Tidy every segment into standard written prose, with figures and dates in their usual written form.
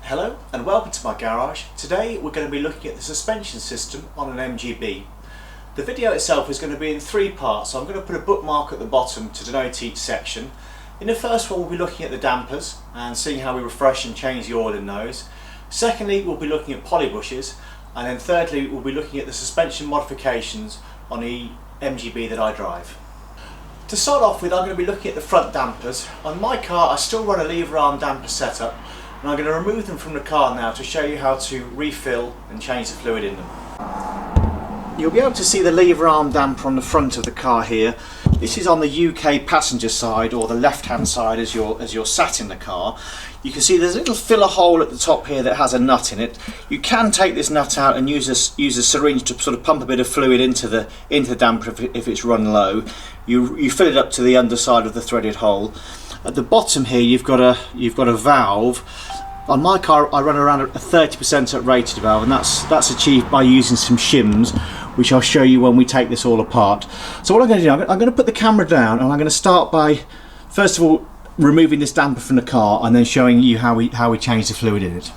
Hello and welcome to my garage. Today we're going to be looking at the suspension system on an MGB. The video itself is going to be in three parts, so I'm going to put a bookmark at the bottom to denote each section. In the first one we'll be looking at the dampers and seeing how we refresh and change the oil in those. Secondly we'll be looking at poly bushes, and then thirdly we'll be looking at the suspension modifications on the MGB that I drive. To start off with, I'm going to be looking at the front dampers. On my car I still run a lever arm damper setup, and I'm going to remove them from the car now to show you how to refill and change the fluid in them. You'll be able to see the lever arm damper on the front of the car here. This is on the UK passenger side, or the left hand side as you're sat in the car. You can see there's a little filler hole at the top here that has a nut in it. You can take this nut out and use a syringe to sort of pump a bit of fluid into the damper if it's run low. You fill it up to the underside of the threaded hole. At the bottom here you've got a valve. On my car I run around a 30% rated valve, and that's achieved by using some shims, which I'll show you when we take this all apart. So what I'm going to do, I'm going to put the camera down, and I'm going to start by first of all removing this damper from the car and then showing you how we change the fluid in it.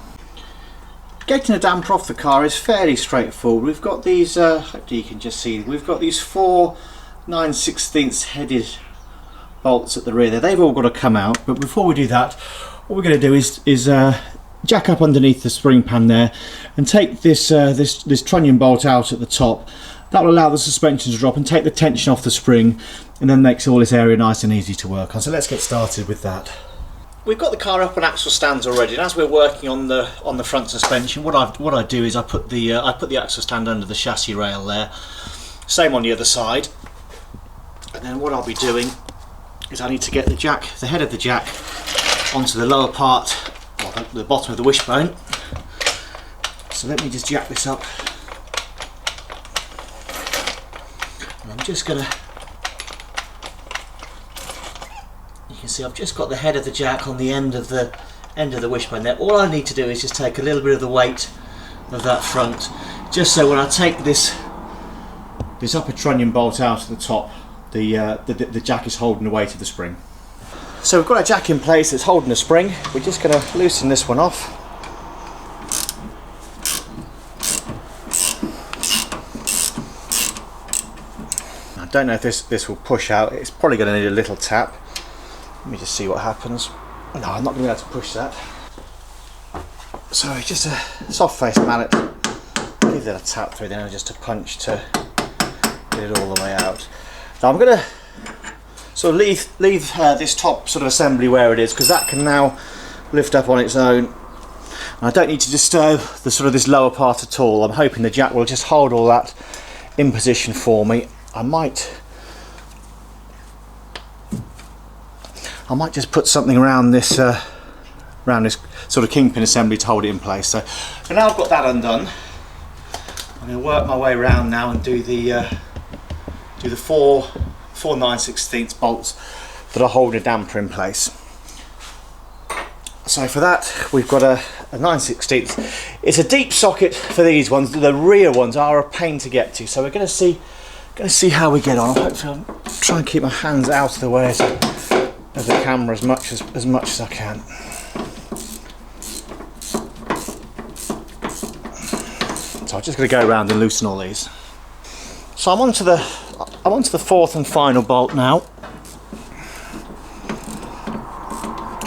Getting the damper off the car is fairly straightforward. We've got these, hopefully you can just see, we've got these 4 9/16 headed bolts at the rear there. They've all got to come out, but before we do that, what we're going to do is jack up underneath the spring pan there and take this trunnion bolt out at the top. That will allow the suspension to drop and take the tension off the spring, and then makes all this area nice and easy to work on. So let's get started with that. We've got the car up on axle stands already, and as we're working on the front suspension, what I do is I put the axle stand under the chassis rail there. Same on the other side. And then what I'll be doing is I need to get the head of the jack onto the lower part, or the bottom of the wishbone. So let me just jack this up. And I'm just gonna, you can see I've just got the head of the jack on the end of the wishbone there. All I need to do is just take a little bit of the weight of that front, just so when I take this upper trunnion bolt out at the top, the jack is holding the weight of the spring. So we've got a jack in place that's holding the spring. We're just going to loosen this one off. I don't know if this will push out. It's probably going to need a little tap. Let me just see what happens. No, I'm not going to be able to push that. So it's just a soft face mallet. Give that a tap through there just to punch to get it all the way out. Now I'm going to sort of leave this top sort of assembly where it is, because that can now lift up on its own. And I don't need to disturb this lower part at all. I'm hoping the jack will just hold all that in position for me. I might just put something around this sort of kingpin assembly to hold it in place. So now I've got that undone, I'm going to work my way around now and do the 4 9/16 bolts that are holding a damper in place. So for that we've got a 9/16. It's a deep socket for these ones. The rear ones are a pain to get to, so we're going to see how we get on. Hopefully I'll try and keep my hands out of the way of the camera as much as I can. So I'm just going to go around and loosen all these. So I'm onto the 4th and final bolt now.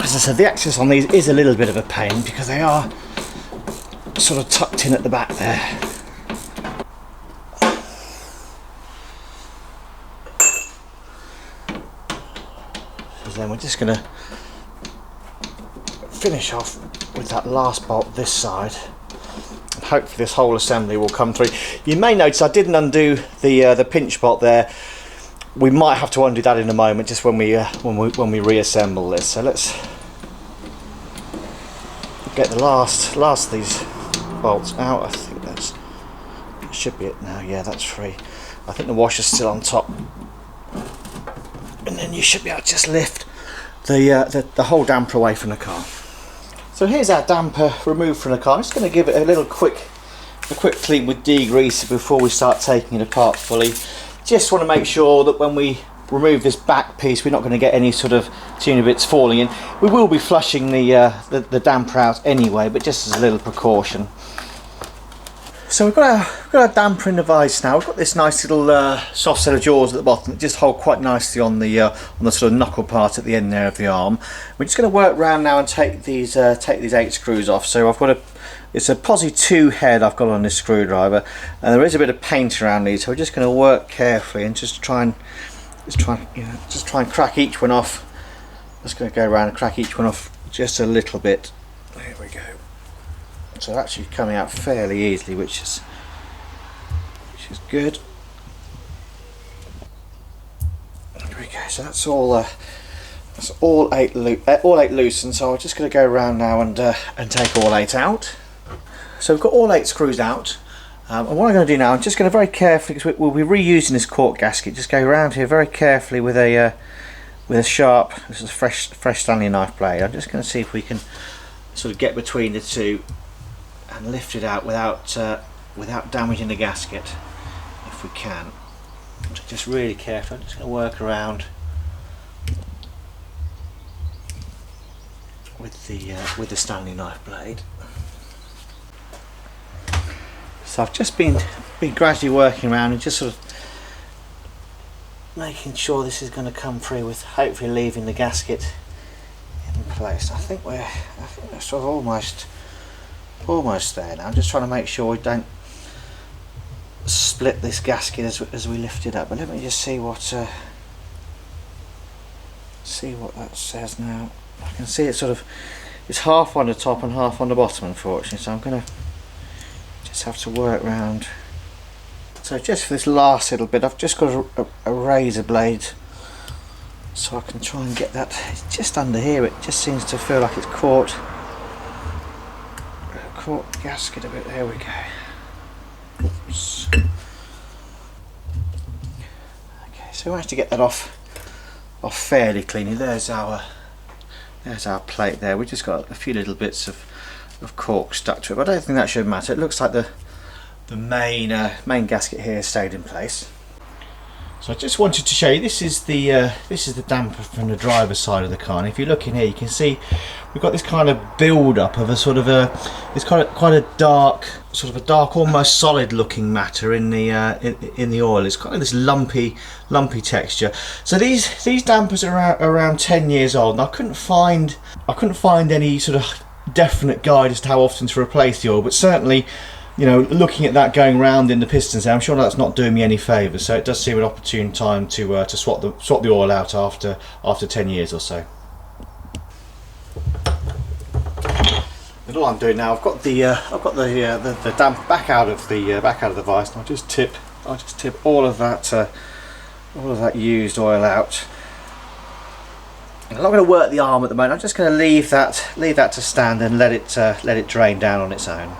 As I said, the access on these is a little bit of a pain because they are sort of tucked in at the back there. So then we're just going to finish off with that last bolt this side. Hopefully this whole assembly will come through. You may notice I didn't undo the pinch bolt there. We might have to undo that in a moment, just when we reassemble this. So let's get the last of these bolts out. I think that should be it now. Yeah, that's free. I think the washer's still on top, and then you should be able to just lift the whole damper away from the car. So here's our damper removed from the car. I'm just going to give it a quick clean with degreaser before we start taking it apart fully. Just want to make sure that when we remove this back piece, we're not going to get any sort of tuner bits falling in. We will be flushing the damper out anyway, but just as a little precaution. So we've got our damper in the vise now. We've got this nice little soft set of jaws at the bottom that just hold quite nicely on the sort of knuckle part at the end there of the arm. We're just going to work around now and take these 8 screws off. So I've got it's a Posi 2 head I've got on this screwdriver, and there is a bit of paint around these. So we're just going to work carefully and just try and crack each one off. Just going to go around and crack each one off just a little bit. There we go. So they're actually coming out fairly easily, which is good. There we go. So that's all 8 loosened. So I'm just going to go around now and take all 8 out. So we've got all 8 screws out. And what I'm going to do now, I'm just going to very carefully, because we'll be reusing this cork gasket, just go around here very carefully with a sharp, this is a fresh Stanley knife blade. I'm just going to see if we can sort of get between the two and lift it out without damaging the gasket, if we can. So just really careful. I'm just going to work around with the Stanley knife blade. So I've just been gradually working around and just sort of making sure this is going to come through, with hopefully leaving the gasket in place. I think we're sort of almost there now. I'm just trying to make sure we don't split this gasket as we lift it up. But let me just see what that says now. I can see it's half on the top and half on the bottom, unfortunately. So I'm going to just have to work round. So just for this last little bit, I've just got a razor blade, so I can try and get that just under here. It just seems to feel like it's caught the gasket a bit. There we go. Oops. Okay, so we managed to get that off fairly cleanly. There's our plate there. We just got a few little bits of cork stuck to it, but I don't think that should matter. It looks like the main gasket here stayed in place. So I just wanted to show you, this is the damper from the driver's side of the car, and if you look in here you can see we've got this kind of build up of quite a dark, almost solid looking matter in the oil. It's kind of this lumpy texture. So these dampers are around 10 years old, and I couldn't find any sort of definite guide as to how often to replace the oil, but certainly, you know, looking at that going round in the pistons there, I'm sure that's not doing me any favours. So it does seem an opportune time to swap the oil out after 10 years or so. And all I'm doing now, I've got the damp back out of the vise, and I'll just tip all of that used oil out. I'm not going to work the arm at the moment. I'm just going to leave that to stand and let it drain down on its own.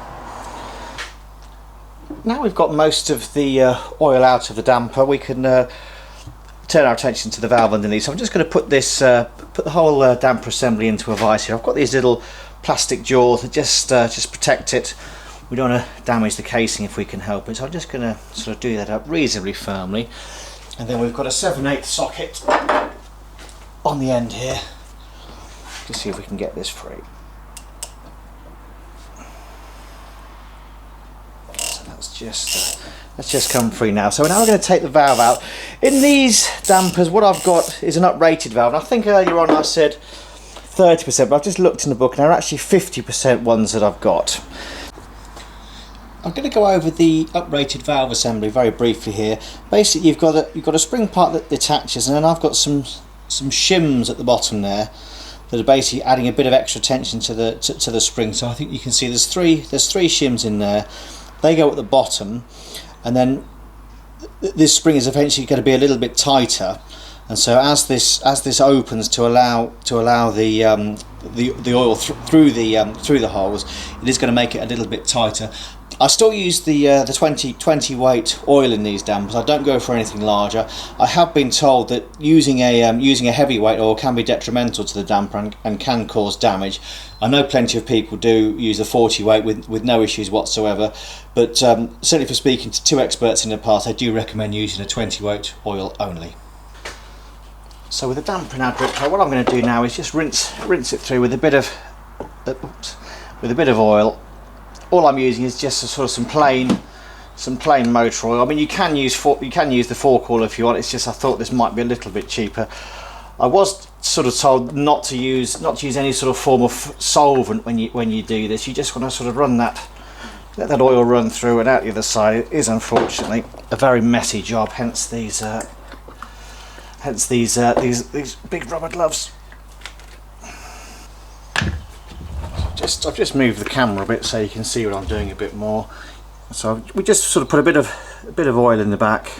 Now we've got most of the oil out of the damper, we can turn our attention to the valve underneath. So I'm just going to put the whole damper assembly into a vise here. I've got these little plastic jaws that just protect it. We don't want to damage the casing if we can help it. So I'm just going to sort of do that up reasonably firmly, and then we've got a 7/8 socket on the end here to see if we can get this free. So that's just come free now. So now we're going to take the valve out. In these dampers, what I've got is an uprated valve. And I think earlier on I said 30%, but I've just looked in the book and there are actually 50% ones that I've got. I'm going to go over the uprated valve assembly very briefly here. Basically, you've got a spring part that detaches, and then I've got some shims at the bottom there that are basically adding a bit of extra tension to the spring. So I think you can see there's three shims in there. They go at the bottom, and then this spring is eventually going to be a little bit tighter. And so as this opens to allow the oil through the holes, it is going to make it a little bit tighter. I still use the 20 weight oil in these dampers. I don't go for anything larger. I have been told that using a heavyweight oil can be detrimental to the damper and can cause damage. I know plenty of people do use a 40 weight with no issues whatsoever, but certainly for speaking to two experts in the past, I do recommend using a 20 weight oil only. So with the damper in our drip tray, what I'm going to do now is just rinse it through with a bit of oil. All I'm using is just some plain motor oil. I mean, you can use the fork oil if you want. It's just I thought this might be a little bit cheaper. I was sort of told not to use any sort of form of solvent when you do this. You just want to sort of let that oil run through and out the other side. It is unfortunately a very messy job. Hence these big rubber gloves. I've just moved the camera a bit so you can see what I'm doing a bit more. So we just sort of put a bit of oil in the back.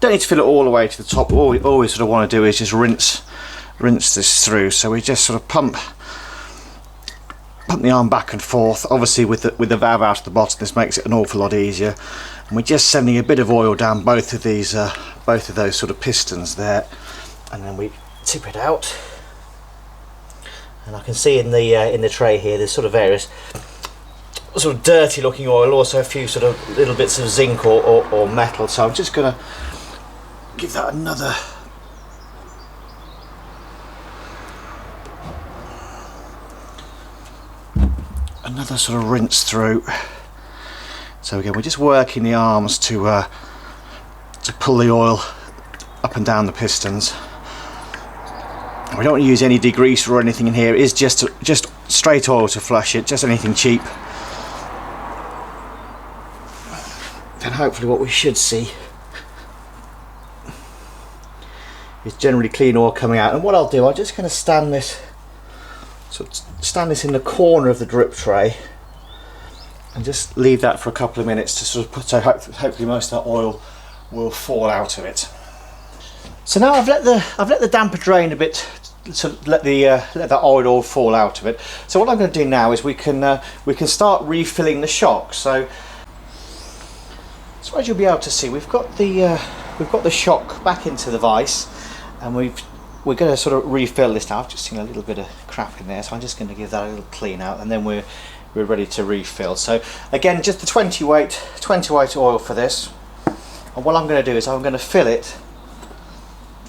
Don't need to fill it all the way to the top. All we sort of want to do is just rinse this through. So we just sort of pump the arm back and forth. Obviously with the valve out at the bottom, this makes it an awful lot easier. And we're just sending a bit of oil down both of those sort of pistons there, and then we tip it out. And I can see in the tray here there's sort of various sort of dirty looking oil, also a few sort of little bits of zinc or metal. So I'm just going to give that another sort of rinse through. So again, we're just working the arms to pull the oil up and down the pistons. We don't want to use any degreaser or anything in here. It is just straight oil to flush it, just anything cheap. Then hopefully what we should see is generally clean oil coming out. And what I'll do, I'm just going to stand this in the corner of the drip tray and just leave that for a couple of minutes to sort of hopefully most of that oil will fall out of it. So now I've let the damper drain a bit to let that oil all fall out of it. So what I'm going to do now is we can start refilling the shock. So as you'll be able to see, we've got the shock back into the vise, and we're going to sort of refill this now. I've just seen a little bit of crap in there, so I'm just going to give that a little clean out, and then we're ready to refill. So again, just the 20 weight oil for this. And what I'm going to do is I'm going to fill it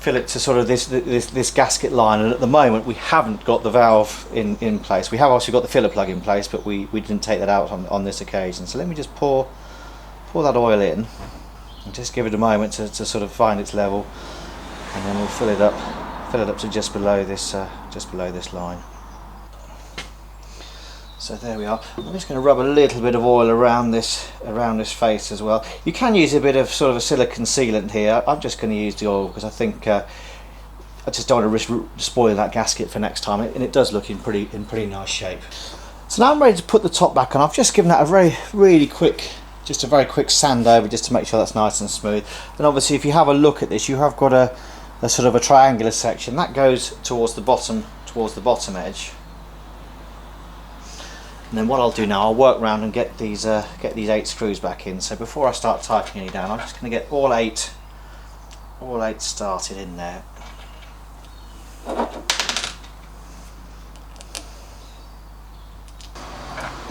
to sort of this gasket line, and at the moment we haven't got the valve in place. We have obviously got the filler plug in place, but we didn't take that out on this occasion. So let me just pour that oil in and just give it a moment to sort of find its level, and then we'll fill it up to just below this line. So there we are. I'm just going to rub a little bit of oil around this face as well. You can use a bit of sort of a silicone sealant here. I'm just going to use the oil because I think I just don't want to risk spoiling that gasket for next time, and it does look in pretty nice shape. So now I'm ready to put the top back on. I've just given that a very quick sand over just to make sure that's nice and smooth. And obviously if you have a look at this, you have got a sort of a triangular section that goes towards the bottom edge. And then what I'll do now, I'll work around and get these 8 screws back in. So before I start tightening any down, I'm just going to get all eight started in there. And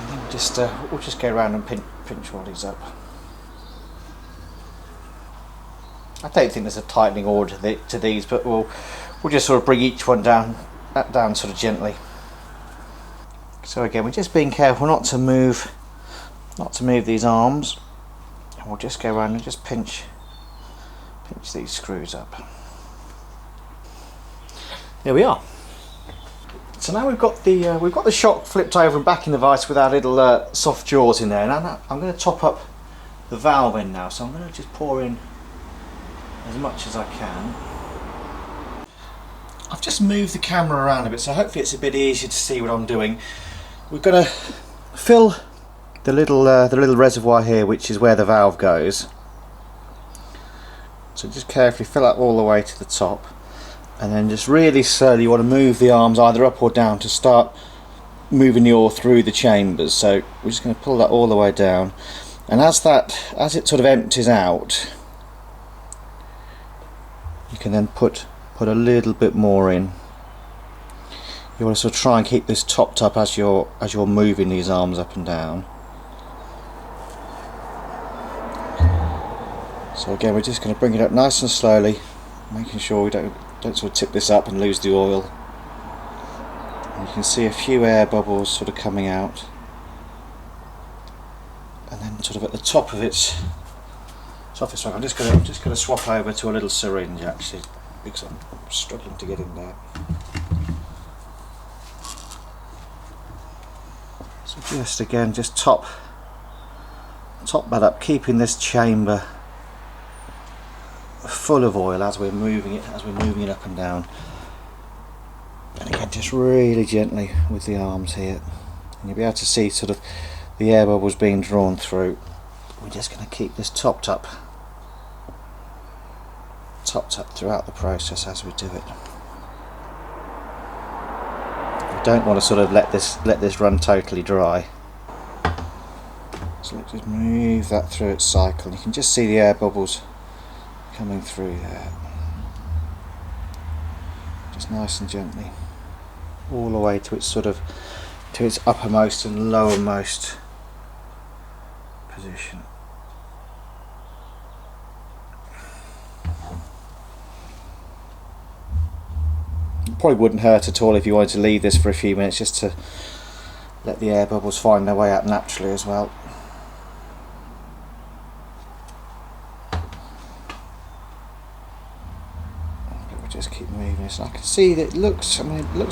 then we'll just go around and pinch all these up. I don't think there's a tightening order to these, but we'll just sort of bring each one down sort of gently. So again, we're just being careful not to move these arms, and we'll just go around and just pinch these screws up. There we are. So now we've got the shock flipped over and back in the vise with our little soft jaws in there. Now I'm going to top up the valve in now, so I'm going to just pour in as much as I can. I've just moved the camera around a bit, so hopefully it's a bit easier to see what I'm doing. We're going to fill the little reservoir here, which is where the valve goes. So just carefully fill that all the way to the top, and then just really slowly you want to move the arms either up or down to start moving the oil through the chambers. So we're just going to pull that all the way down, and as it sort of empties out, you can then put a little bit more in. You want to sort of try and keep this topped up as you're moving these arms up and down. So again, we're just going to bring it up nice and slowly, making sure we don't Don't sort of tip this up and lose the oil. And you can see a few air bubbles sort of coming out, and then sort of at the top of its surface. I'm just going to swap over to a little syringe actually, because I'm struggling to get in there. So just again, just top that up, keeping this chamber full of oil as we're moving it up and down. And again, just really gently with the arms here, and you'll be able to see sort of the air bubbles being drawn through. We're just going to keep this topped up throughout the process as we do it. We don't want to sort of let this run totally dry. So let's just move that through its cycle. You can just see the air bubbles coming through there, just nice and gently, all the way to its uppermost and lowermost position. It probably wouldn't hurt at all if you wanted to leave this for a few minutes just to let the air bubbles find their way out naturally as well. Just keep moving this. I can see that it looks like we're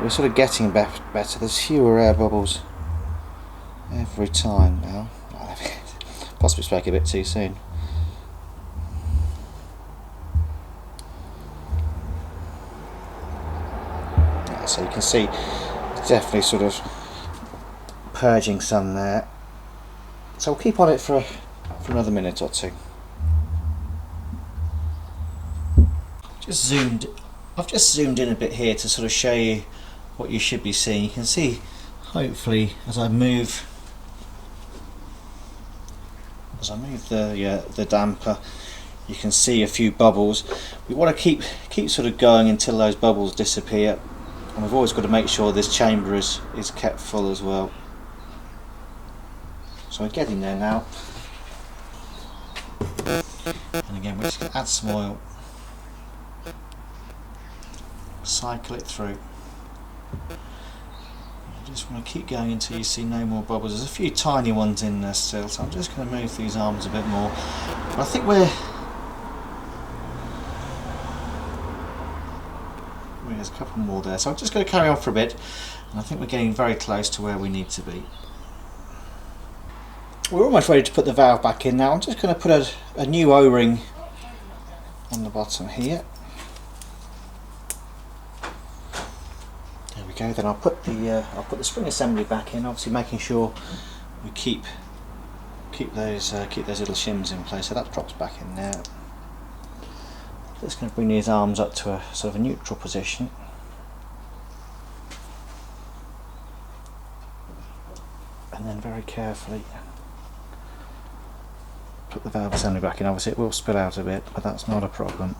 sort of getting better. There's fewer air bubbles every time now. Possibly spoke a bit too soon. Yeah, so you can see it's definitely sort of purging some there. So we'll keep on it for another minute or two. I've just zoomed in a bit here to sort of show you what you should be seeing. You can see, hopefully, as I move the damper, you can see a few bubbles. We want to keep sort of going until those bubbles disappear, and we've always got to make sure this chamber is kept full as well. So we're getting there now, and again we're just going to add some oil. Cycle it through. You just want to keep going until you see no more bubbles. There's a few tiny ones in there still, so I'm just going to move these arms a bit more. But I think there's a couple more there, so I'm just going to carry on for a bit, and I think we're getting very close to where we need to be. We're almost ready to put the valve back in now. I'm just going to put a new O-ring on the bottom here. Go, then I'll put the spring assembly back in, obviously making sure we keep those little shims in place. So that drops back in there. Just going to bring these arms up to a sort of a neutral position, and then very carefully put the valve assembly back in. Obviously it will spill out a bit, but that's not a problem.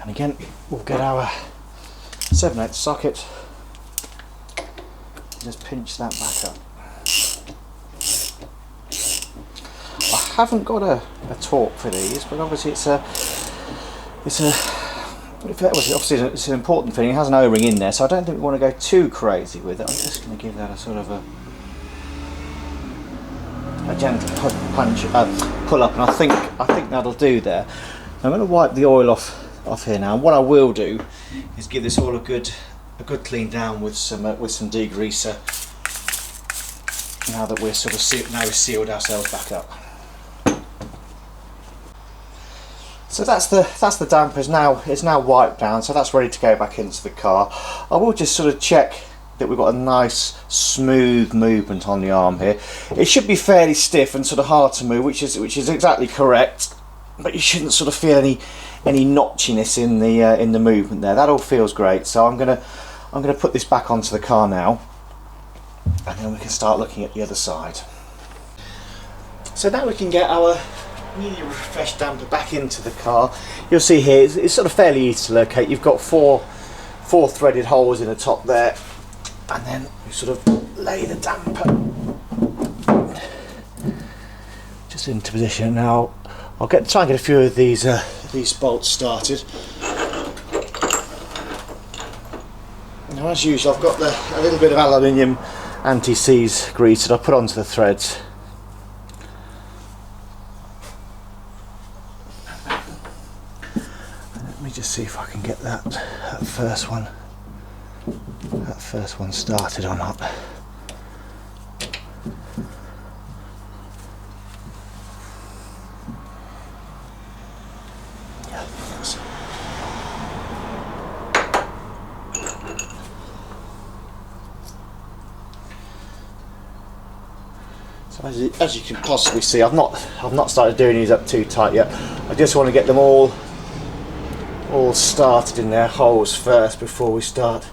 And again, we'll get our 7/8 socket, just pinch that back up. I haven't got a torque for these, but obviously obviously it's an important thing. It has an O-ring in there, so I don't think we want to go too crazy with it. I'm just going to give that a sort of a gentle pull up, and I think that'll do there. I'm going to wipe the oil off here now, and what I will do is give this all a good clean down with some degreaser, now that we're sort of sealed ourselves back up. So that's the damper. It's now wiped down, so that's ready to go back into the car. I will just sort of check that we've got a nice smooth movement on the arm here. It should be fairly stiff and sort of hard to move, which is exactly correct, but you shouldn't sort of feel any notchiness in the movement there. That all feels great. So I'm gonna put this back onto the car now, and then we can start looking at the other side. So now we can get our newly refreshed damper back into the car. You'll see here it's sort of fairly easy to locate. You've got four 4 threaded holes in the top there, and then we sort of lay the damper just into position. Now I'll try and get a few of these bolts started. Now, as usual, I've got a little bit of aluminium anti-seize grease that I put onto the threads. Let me just see if I can get that first one started or not. So as you can possibly see, I've not started doing these up too tight yet. I just want to get them all started in their holes first before we start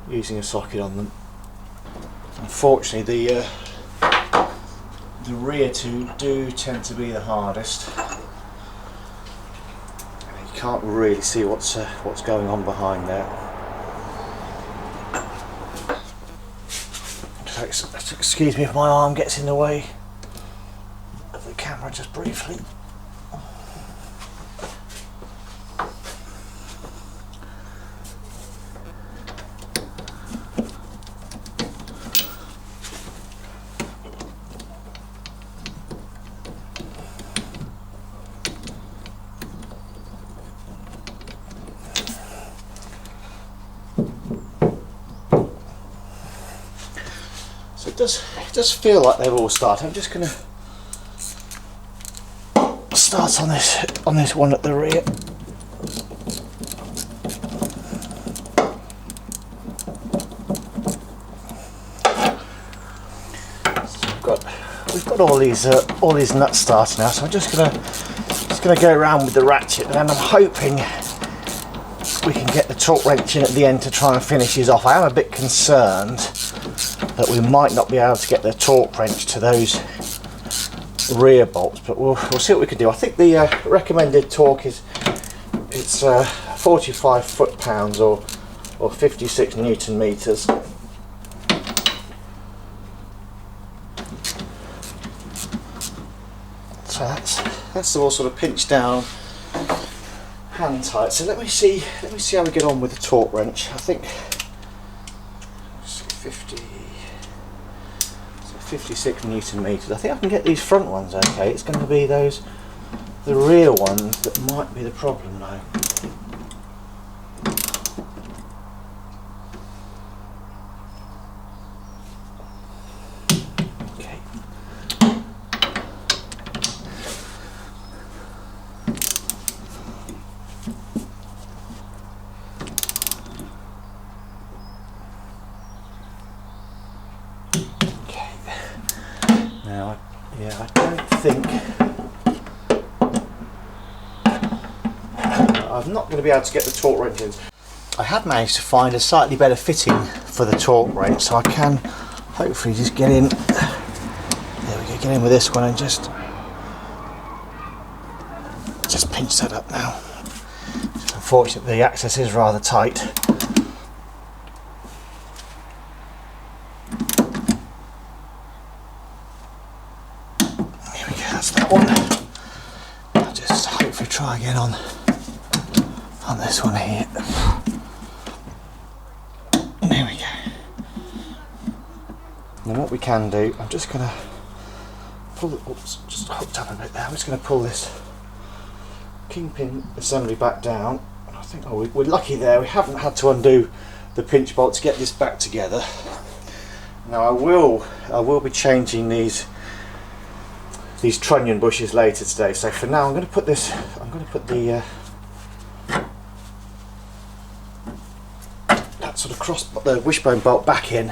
using a socket on them. Unfortunately, the rear two do tend to be the hardest. You can't really see what's going on behind there. So excuse me if my arm gets in the way of the camera just briefly. So it does feel like they've all started. I'm just going to start on this one at the rear. So we've got all these nuts started now. So I'm just gonna go around with the ratchet, and then I'm hoping we can get the torque wrench in at the end to try and finish these off. I am a bit concerned that we might not be able to get the torque wrench to those rear bolts, but we'll see what we can do. I think the recommended torque it's 45 foot-pounds or 56 newton meters. So that's all sort of pinched down, hand tight. So let me see how we get on with the torque wrench. I think 56 newton meters. I think I can get these front ones okay. It's going to be the rear ones that might be the problem though. Okay. Now, I don't think I'm not going to be able to get the torque wrench in. I have managed to find a slightly better fitting for the torque wrench, so I can hopefully just get in. There we go, get in with this one and just pinch that up now. Unfortunately, the access is rather tight. That one. I'll just hopefully try again on this one here. There we go. Now what we can do, I'm just going to pull it, oops, just hooked up a bit there. I'm just going to pull this kingpin assembly back down. I think we're lucky there. We haven't had to undo the pinch bolt to get this back together. Now I will be changing these trunnion bushes later today, so for now I'm going to put the that sort of the wishbone bolt back in.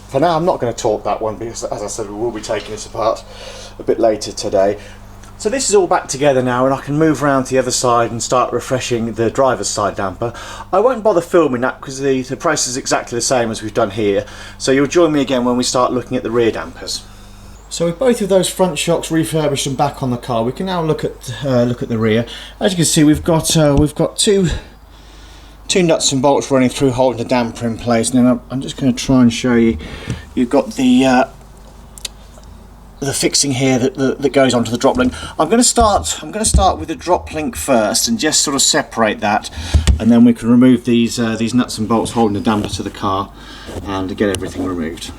For now I'm not going to torque that one because, as I said, we will be taking this apart a bit later today. So this is all back together now, and I can move around to the other side and start refreshing the driver's side damper. I won't bother filming that because the process is exactly the same as we've done here. So you'll join me again when we start looking at the rear dampers. So with both of those front shocks refurbished and back on the car, we can now look at the rear. As you can see, we've got two nuts and bolts running through holding the damper in place. And then I'm just going to try and show you. You've got the fixing here that goes onto the drop link. I'm going to start with the drop link first and just sort of separate that, and then we can remove these nuts and bolts holding the damper to the car and get everything removed.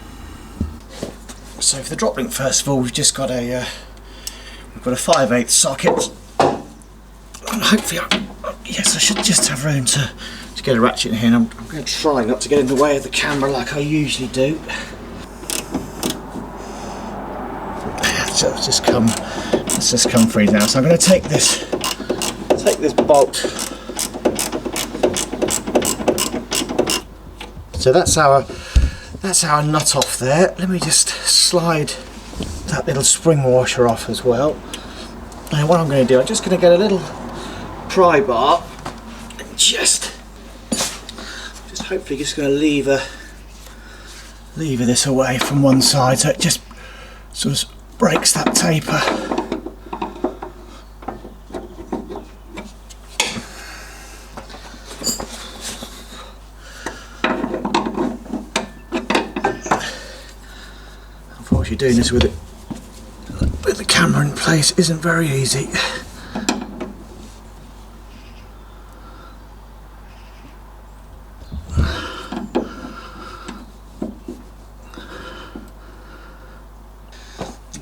So for the drop link, first of all, we've just got a 5/8 socket, and hopefully, yes, I should just have room to get a ratchet in here. And I'm going to try not to get in the way of the camera like I usually do. So let's just come free now. So I'm going to take this bolt. So that's our nut off there. Let me just slide that little spring washer off as well. And what I'm going to do, I'm just going to get a little pry bar and just hopefully just going to lever this away from one side, so it just sort of breaks that taper. Unfortunately, doing this with the camera in place isn't very easy.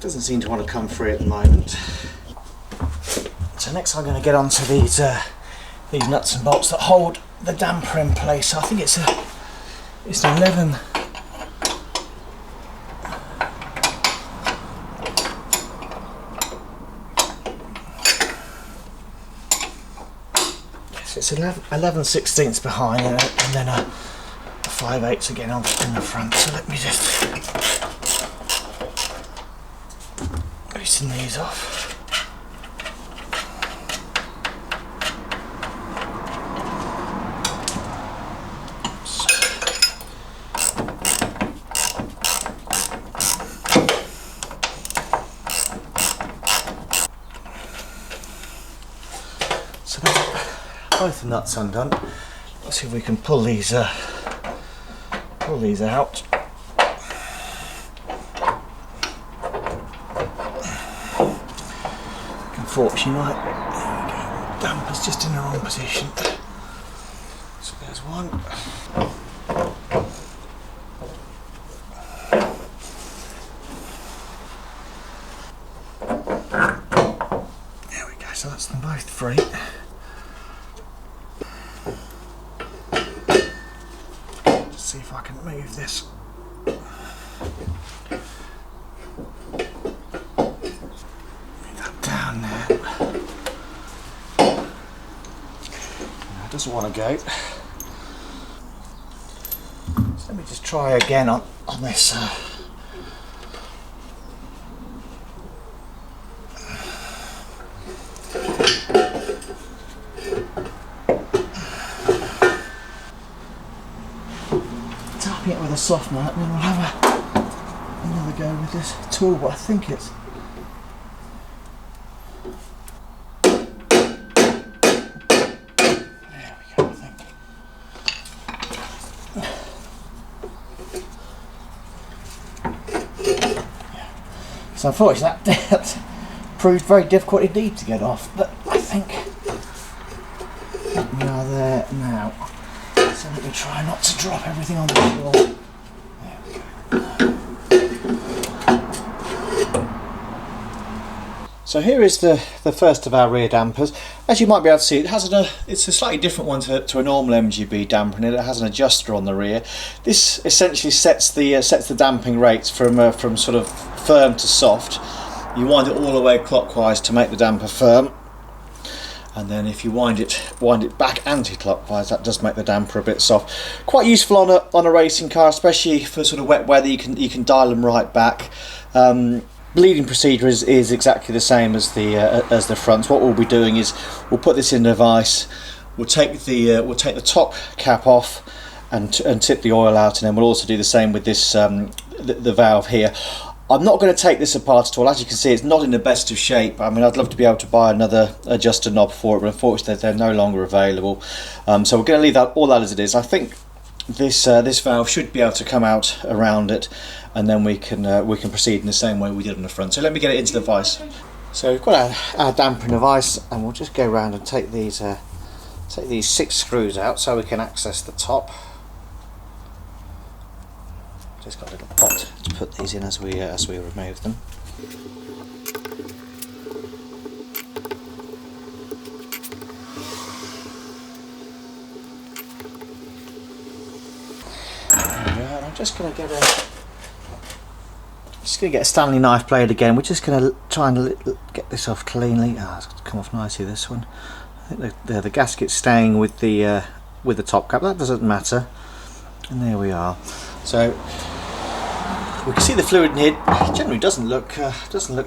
Doesn't seem to want to come free at the moment. So next I'm going to get onto these nuts and bolts that hold the damper in place. So I think it's an 11. Yes, it's 11/16 behind, and then a 5/8 again on in the front. So let me just loosen these off. So that's both the nuts undone. Let's see if we can pull these out. Unfortunately, there we go, damper's just in the wrong position. So there's one. There we go, so that's them both free. Let's see if I can move this. Doesn't want to go. So let me just try again on this. Tapping it with a soft mat, and then we'll have another go with this tool. But I think it's. So unfortunately that proved very difficult indeed to get off, but I think we are there now. So let me try not to drop everything on the floor. There we go. So here is the first of our rear dampers. As you might be able to see, it's a slightly different one to a normal MGB damper, and it has an adjuster on the rear. This essentially sets the damping rates from sort of firm to soft. You wind it all the way clockwise to make the damper firm, and then if you wind it back anti-clockwise, that does make the damper a bit soft. Quite useful on a racing car, especially for sort of wet weather. You can dial them right back. bleeding procedure is exactly the same as the front. What we'll be doing is we'll put this in the vise, we'll take the top cap off and tip the oil out, and then we'll also do the same with this the valve here. I'm not going to take this apart at all. As you can see, it's not in the best of shape. I mean, I'd love to be able to buy another adjuster knob for it, but unfortunately they're no longer available. So we're going to leave all that as it is. I think this valve should be able to come out around it, and then we can proceed in the same way we did on the front. So let me get it into the vise. So we've got our damper in the vise, and we'll just go around and take these 6 screws out so we can access the top. Just got a little pot to put these in as we remove them. I'm just going to get a Stanley knife blade again. We're just going to try and get this off cleanly. Oh, it's come off nicely, this one. I think the gasket's staying with the top cap. That doesn't matter. And there we are. So we can see the fluid in here. It generally doesn't look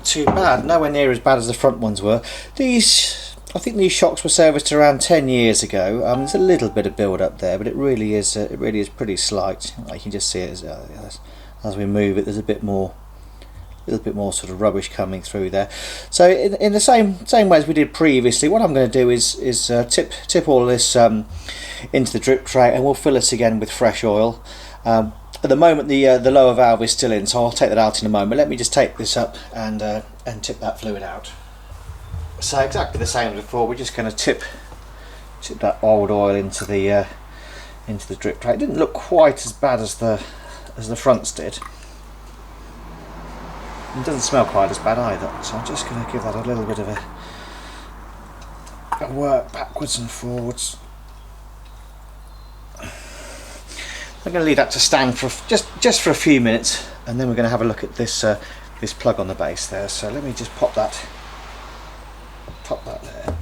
too bad. Nowhere near as bad as the front ones were. I think these shocks were serviced around 10 years ago. There's a little bit of build up there, but it really is pretty slight. You can just see it as we move it. There's a little bit more sort of rubbish coming through there. So in the same way as we did previously, what I'm going to do is tip all of this into the drip tray, and we'll fill it again with fresh oil. At the moment the lower valve is still in, so I'll take that out in a moment. Let me just take this up and tip that fluid out. So exactly the same as before, we're just going to tip that old oil into the drip tray. It didn't look quite as bad as the fronts did. It doesn't smell quite as bad either, so I'm just going to give that a little bit of a work backwards and forwards. I'm going to leave that to stand for just for a few minutes, and then we're going to have a look at this plug on the base there. So let me just pop that there.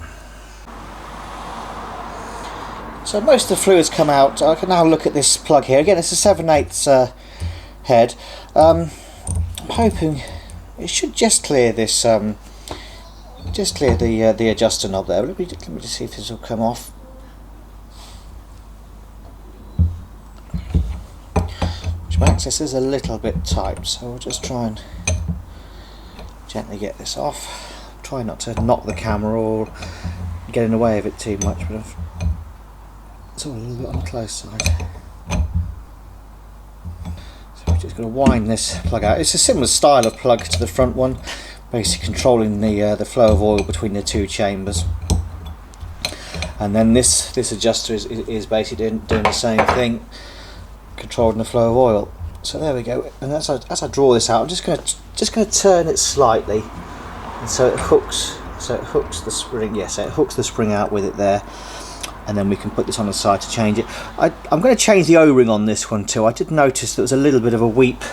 So most of the fluid's come out. I can now look at this plug here. Again, it's a 7/8 head. I'm hoping it should just clear this, just clear the adjuster knob there. Let me just see if this will come off. My access is a little bit tight, so we'll just try and gently get this off. Try not to knock the camera or get in the way of it too much, but it's all a little bit on the close side. So we're just going to wind this plug out. It's a similar style of plug to the front one, basically controlling the flow of oil between the 2 chambers. And then this adjuster is basically doing the same thing, controlling the flow of oil. So there we go. And as I draw this out, I'm just going to turn it slightly, and so it hooks the spring. Yes, it hooks the spring out with it there, and then we can put this on the side to change it. I'm going to change the O-ring on this one too. I did notice there was a little bit of a weep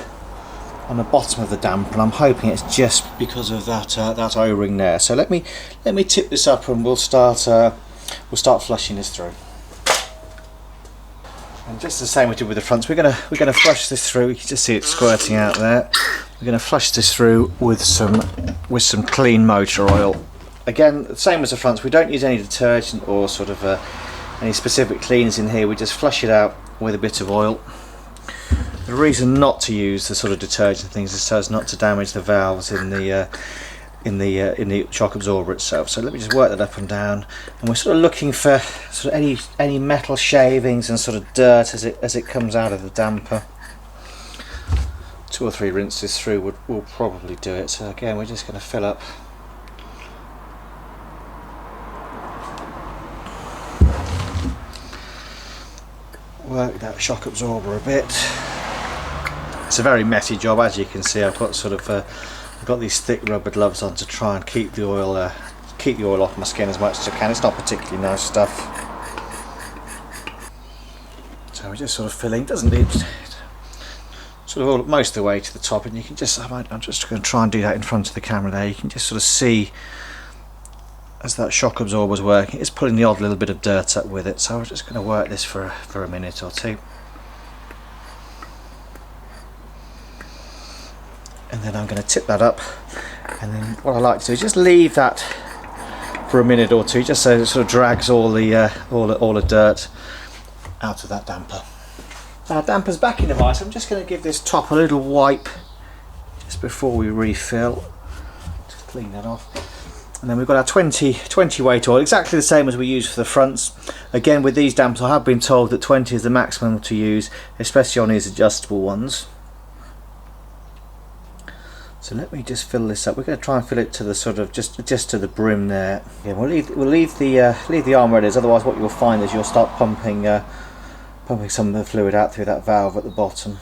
on the bottom of the damper, and I'm hoping it's just because of that O-ring there. So let me tip this up, and we'll start flushing this through. And just the same we did with the fronts, we're gonna flush this through. You can just see it squirting out there. We're gonna flush this through with some clean motor oil. Again, the same as the fronts. We don't use any detergent or sort of any specific cleaners in here. We just flush it out with a bit of oil. The reason not to use the sort of detergent things is so as not to damage the valves in the shock absorber itself. So let me just work that up and down, and we're sort of looking for sort of any metal shavings and sort of dirt as it comes out of the damper. 2 or 3 rinses through will probably do it. So again, we're just going to fill up. Work that shock absorber a bit. It's a very messy job, as you can see. I've got these thick rubber gloves on to try and keep the oil off my skin as much as I can. It's not particularly nice stuff. So we're just sort of filling. Doesn't need sort of all most of the way to the top, and you can just. I'm just going to try and do that in front of the camera there. You can just sort of see as that shock absorber is working, it's pulling the odd little bit of dirt up with it. So we're just going to work this for a minute or two. and then I'm going to tip that up, and then what I like to do is just leave that for a minute or two, just so it sort of drags all the dirt out of that damper. Now damper's back in the vise. I'm just going to give this top a little wipe just before we refill. Just clean that off. And then we've got our 20 weight oil, exactly the same as we use for the fronts. Again, with these dampers I have been told that 20 is the maximum to use, especially on these adjustable ones. So let me just fill this up. We're going to try and fill it to the sort of just to the brim there. Yeah, we'll leave the arm where it is. Otherwise, what you'll find is you'll start pumping some of the fluid out through that valve at the bottom.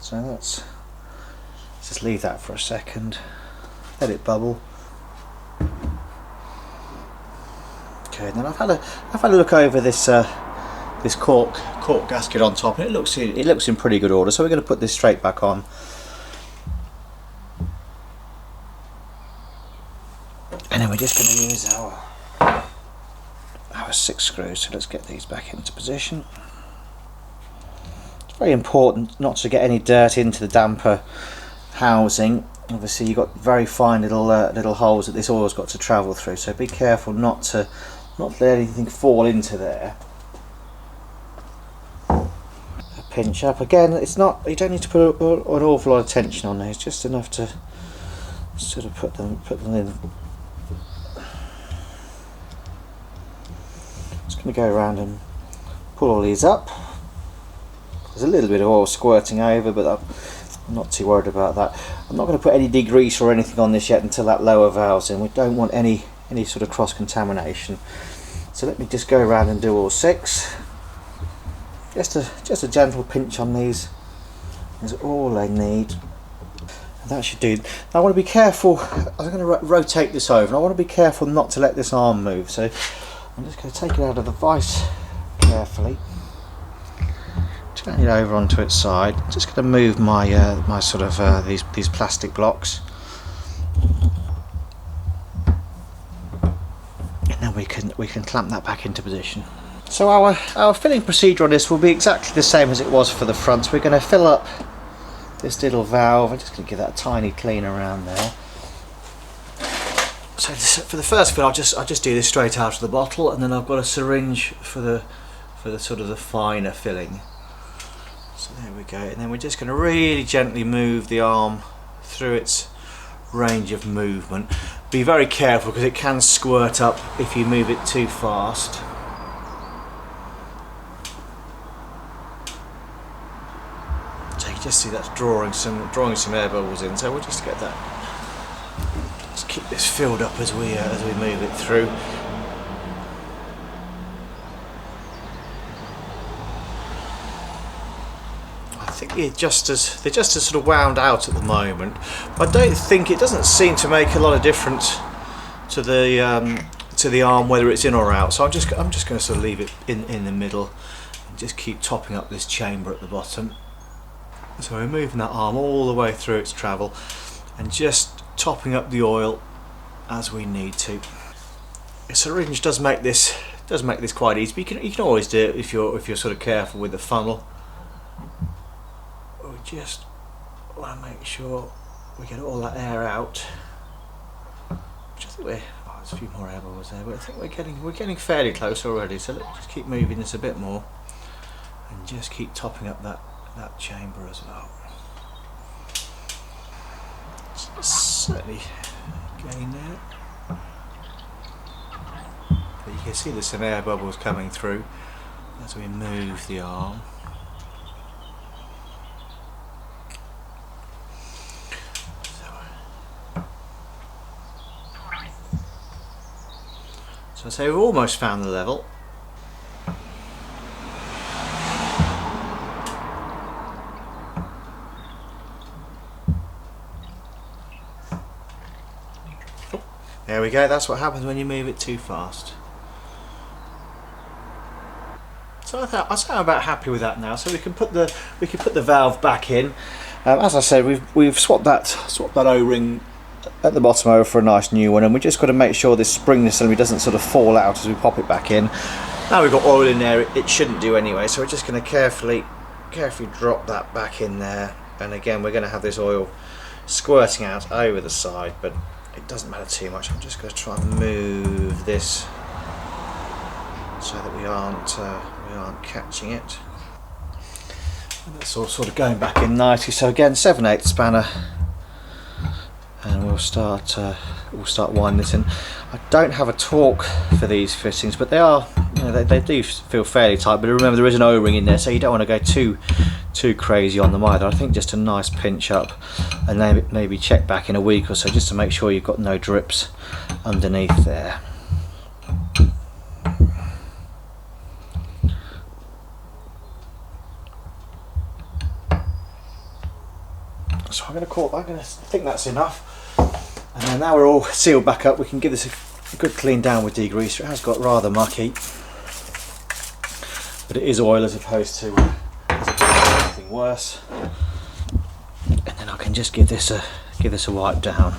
So let's just leave that for a second. Let it bubble. Okay, and then I've had a look over this this cork gasket on top, and it looks in pretty good order. So we're going to put this straight back on. And then we're just going to use our 6 screws. So let's get these back into position. It's very important not to get any dirt into the damper housing. Obviously you've got very fine little holes that this oil's got to travel through, so be careful not to let anything fall into there. A pinch up again. It's not, you don't need to put an awful lot of tension on these, just enough to sort of put them in. Just going to go around and pull all these up. There's a little bit of oil squirting over, but I'm not too worried about that. I'm not going to put any degrease or anything on this yet until that lower valve's in. We don't want any sort of cross contamination. So let me just go around and do all 6. Just a gentle pinch on these is all I need. And that should do. Now I want to be careful. I'm going to rotate this over, and I want to be careful not to let this arm move. So I'm just going to take it out of the vise carefully. Turn it over onto its side. I'm just going to move my my sort of these plastic blocks, and then we can clamp that back into position. So our filling procedure on this will be exactly the same as it was for the fronts. We're going to fill up this little valve. I'm just going to give that a tiny clean around there. So for the first fill, I'll just do this straight out of the bottle, and then I've got a syringe for the sort of the finer filling. So there we go, and then we're just going to really gently move the arm through its range of movement. Be very careful because it can squirt up if you move it too fast. So you just see that's drawing some air bubbles in. So we'll just get that. Just keep this filled up as we move it through. I think the adjusters, sort of wound out at the moment, but I don't think, it doesn't seem to make a lot of difference to the arm whether it's in or out. So I'm just going to sort of leave it in the middle and just keep topping up this chamber at the bottom. So we're moving that arm all the way through its travel and just topping up the oil as we need to. The syringe does make this quite easy, but you can always do it if you're sort of careful with the funnel. We just want to make sure we get all that air out. Which I think there's a few more air bubbles there, but I think we're getting fairly close already. So let's just keep moving this a bit more and just keep topping up that chamber as well. Certainly getting there. But you can see there's some air bubbles coming through as we move the arm. So I say we've almost found the level. There we go, that's what happens when you move it too fast. So I'd say I'm about happy with that now. So we can put the valve back in. As I said, we've swapped that O-ring at the bottom over for a nice new one, and we just got to make sure this spring assembly doesn't sort of fall out as we pop it back in. Now we've got oil in there, it shouldn't do anyway, so we're just going to carefully drop that back in there, and again we're going to have this oil squirting out over the side, but it doesn't matter too much. I'm just going to try and move this so that we aren't catching it. And that's all sort of going back in nicely. So again, 7/8 spanner, and we'll start winding this in. I don't have a torque for these fittings, but they are, you know, they do feel fairly tight. But remember, there is an O-ring in there, so you don't want to go too crazy on them either. I think just a nice pinch up, and maybe check back in a week or so just to make sure you've got no drips underneath there. So I'm going to think that's enough, and then now we're all sealed back up, we can give this a good clean down with degreaser. It has got rather mucky, but it is oil as opposed to anything worse. And then I can just give this a wipe down.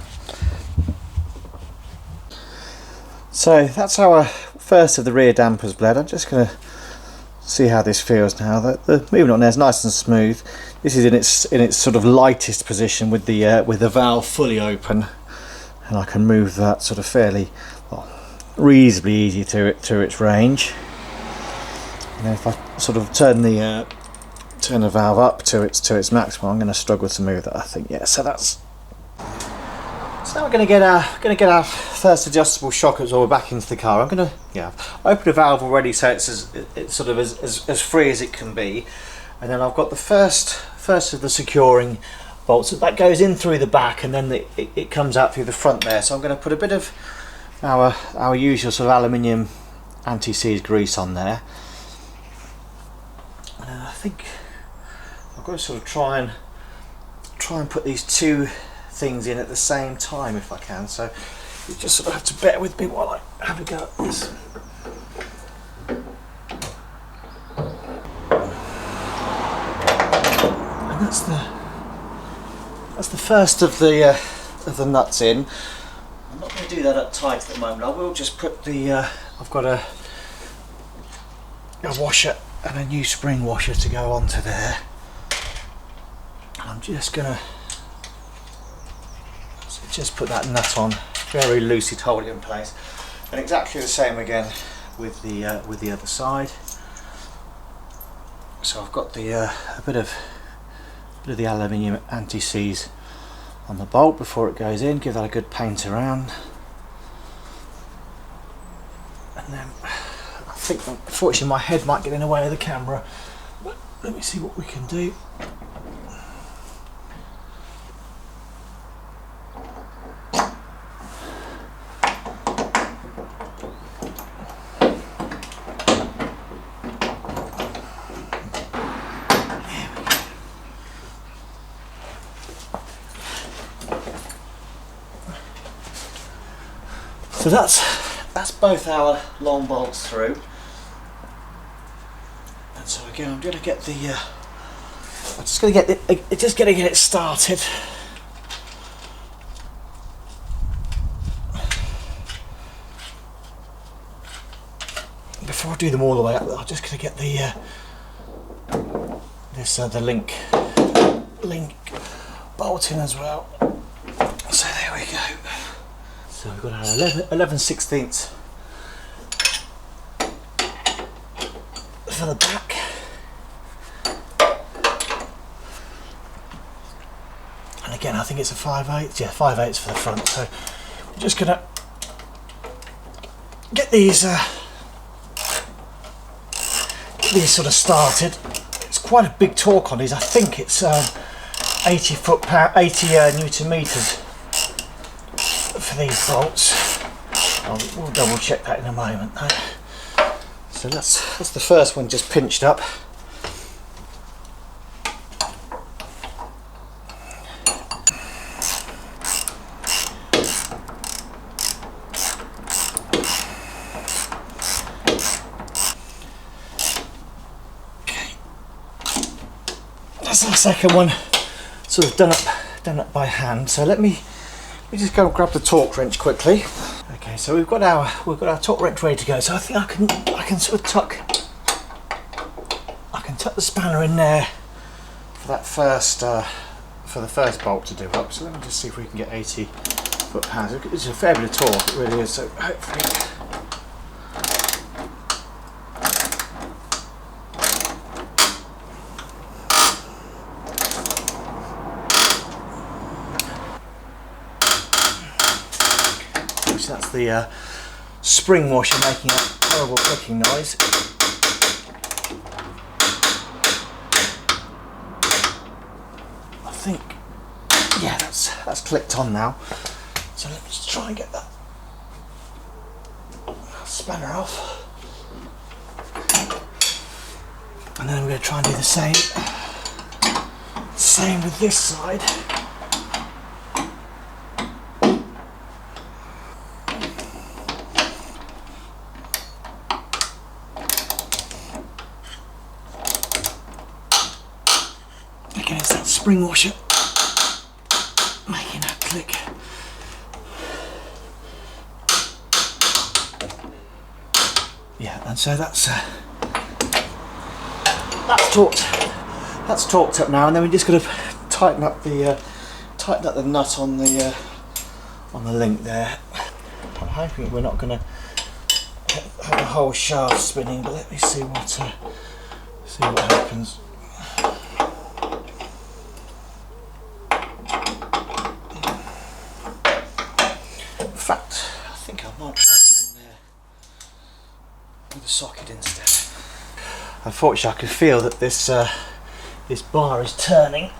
So that's our first of the rear dampers bled. I'm just going to see how this feels now. The movement on there is nice and smooth. This is in its sort of lightest position with the valve fully open, and I can move that sort of fairly, well, reasonably easy to its range. And if I sort of turn the valve up to its maximum, I'm going to struggle to move that, I think. Yeah, so that's. So now we're going to get our first adjustable shock absorber back into the car. I'm going to open the valve already, so it's sort of as free as it can be, and then I've got the first of the securing bolts that goes in through the back, and then it comes out through the front there. So I'm going to put a bit of our usual sort of aluminium anti-seize grease on there, and I think I've got to sort of try and put these two things in at the same time if I can, so you just sort of have to bear with me while I have a go at this. And that's the first of the nuts in. I'm not going to do that up tight at the moment. I will just put the I've got a washer and a new spring washer to go onto there, and I'm just going to just put that nut on very loosely to hold it in place, and exactly the same again with the other side. So I've got a bit of the aluminium anti-seize on the bolt before it goes in. Give that a good paint around, and then I think unfortunately my head might get in the way of the camera, but let me see what we can do. So that's both our long bolts through, and so again I'm going to get just going to get it started. Before I do them all the way up, I'm just going to get the link bolt in as well. So there we go. So we've got our 11/16 for the back, and again I think it's a 5/8. Yeah, 5/8 for the front. So we're just gonna get these sort of started. It's quite a big torque on these. I think it's 80 Newton meters for these bolts. We'll double check that in a moment though. So that's the first one just pinched up. Okay. That's our second one, sort of done up by hand. So let me just go and grab the torque wrench quickly. Okay, so we've got our torque wrench ready to go. So I think I can sort of tuck the spanner in there for that first for the first bolt to do up, so let me just see if we can get 80 foot-pounds. It's a fair bit of torque, it really is, so hopefully. That's the spring washer making a horrible clicking noise. I think, yeah, that's clicked on now. So let me just try and get that spanner off. And then we're going to try and do the same. Same with this side. Again, it's that spring washer making that click. Yeah, and so that's torqued up now, and then we just got to tighten up the nut on the link there. I'm hoping we're not going to have the whole shaft spinning, but let me see what happens. In fact, I think I might try and get in there with a socket instead. Unfortunately, I can feel that this bar is turning.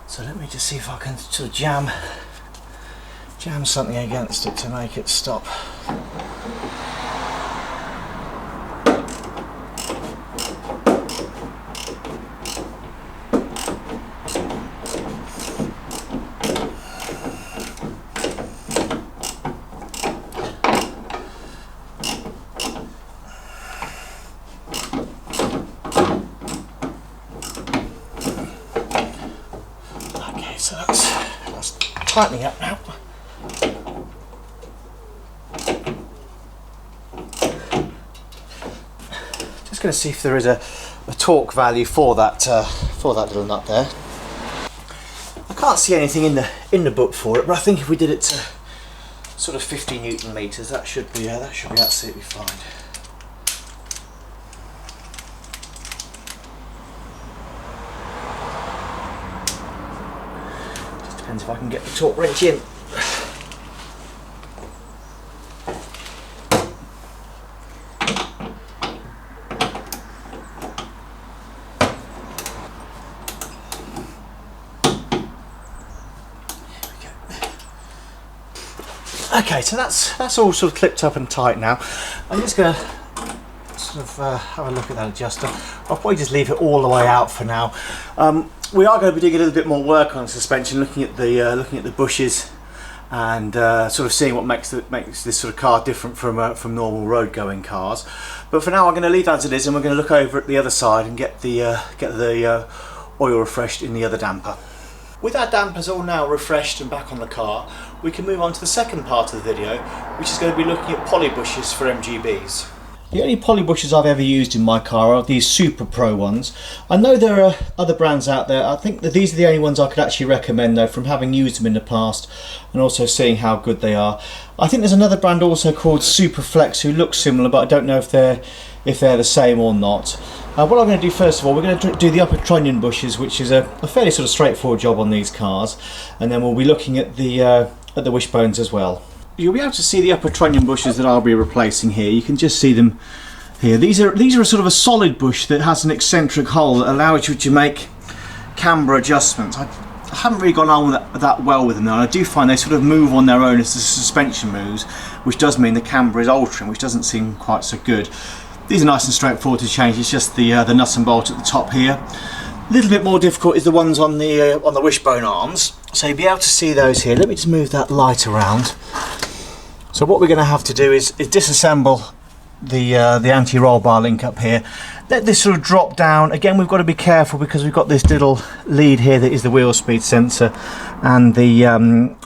So let me just see if I can sort of jam something against it to make it stop. So that's tightening up now. Just going to see if there is a torque value for that little nut there. I can't see anything in the book for it, but I think if we did it to sort of 50 Newton meters, that should be absolutely fine. Depends if I can get the torque wrench in. Okay, so that's all sort of clipped up and tight now. I'm just going to sort of have a look at that adjuster. I'll probably just leave it all the way out for now. We are going to be doing a little bit more work on the suspension, looking at the bushes and sort of seeing what makes this sort of car different from normal road going cars. But for now, I'm going to leave that as it is, and we're going to look over at the other side and get the oil refreshed in the other damper. With our dampers all now refreshed and back on the car, we can move on to the second part of the video, which is going to be looking at poly bushes for MGBs. The only poly bushes I've ever used in my car are these Super Pro ones. I know there are other brands out there. I think that these are the only ones I could actually recommend, though, from having used them in the past and also seeing how good they are. I think there's another brand also called Super Flex who looks similar, but I don't know if they're the same or not. What I'm going to do first of all, we're going to do the upper trunnion bushes, which is a fairly sort of straightforward job on these cars, and then we'll be looking at the wishbones as well. You'll be able to see the upper trunnion bushes that I'll be replacing here. You can just see them here. These are a sort of a solid bush that has an eccentric hole that allows you to make camber adjustments. I haven't really gone on that well with them now. I do find they sort of move on their own as the suspension moves, which does mean the camber is altering, which doesn't seem quite so good. These are nice and straightforward to change. It's just the nut and bolt at the top here. A little bit more difficult is the ones on the wishbone arms. So you'll be able to see those here. Let me just move that light around. So what we're going to have to do is disassemble the anti-roll bar link up here. Let this sort of drop down. Again, we've got to be careful because we've got this little lead here that is the wheel speed sensor and the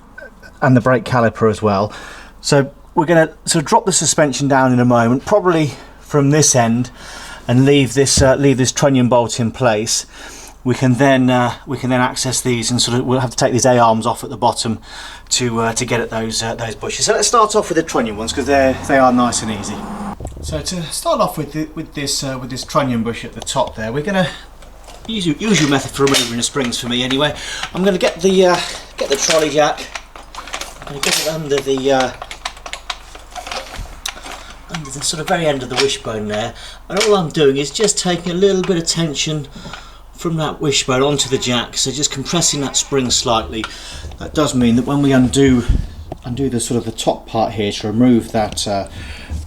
brake caliper as well. So we're going to sort of drop the suspension down in a moment, probably from this end, and leave this trunnion bolt in place. we can then access these, and sort of we'll have to take these A-arms off at the bottom to get at those bushes. So let's start off with the trunnion ones, because they are nice and easy. So to start off with this trunnion bush at the top there, we're going to usual method for removing the springs for me anyway. I'm going to get the trolley jack. I'm going to get it under the sort of very end of the wishbone there, and all I'm doing is just taking a little bit of tension from that wishbone onto the jack, so just compressing that spring slightly. That does mean that when we undo the sort of the top part here to remove that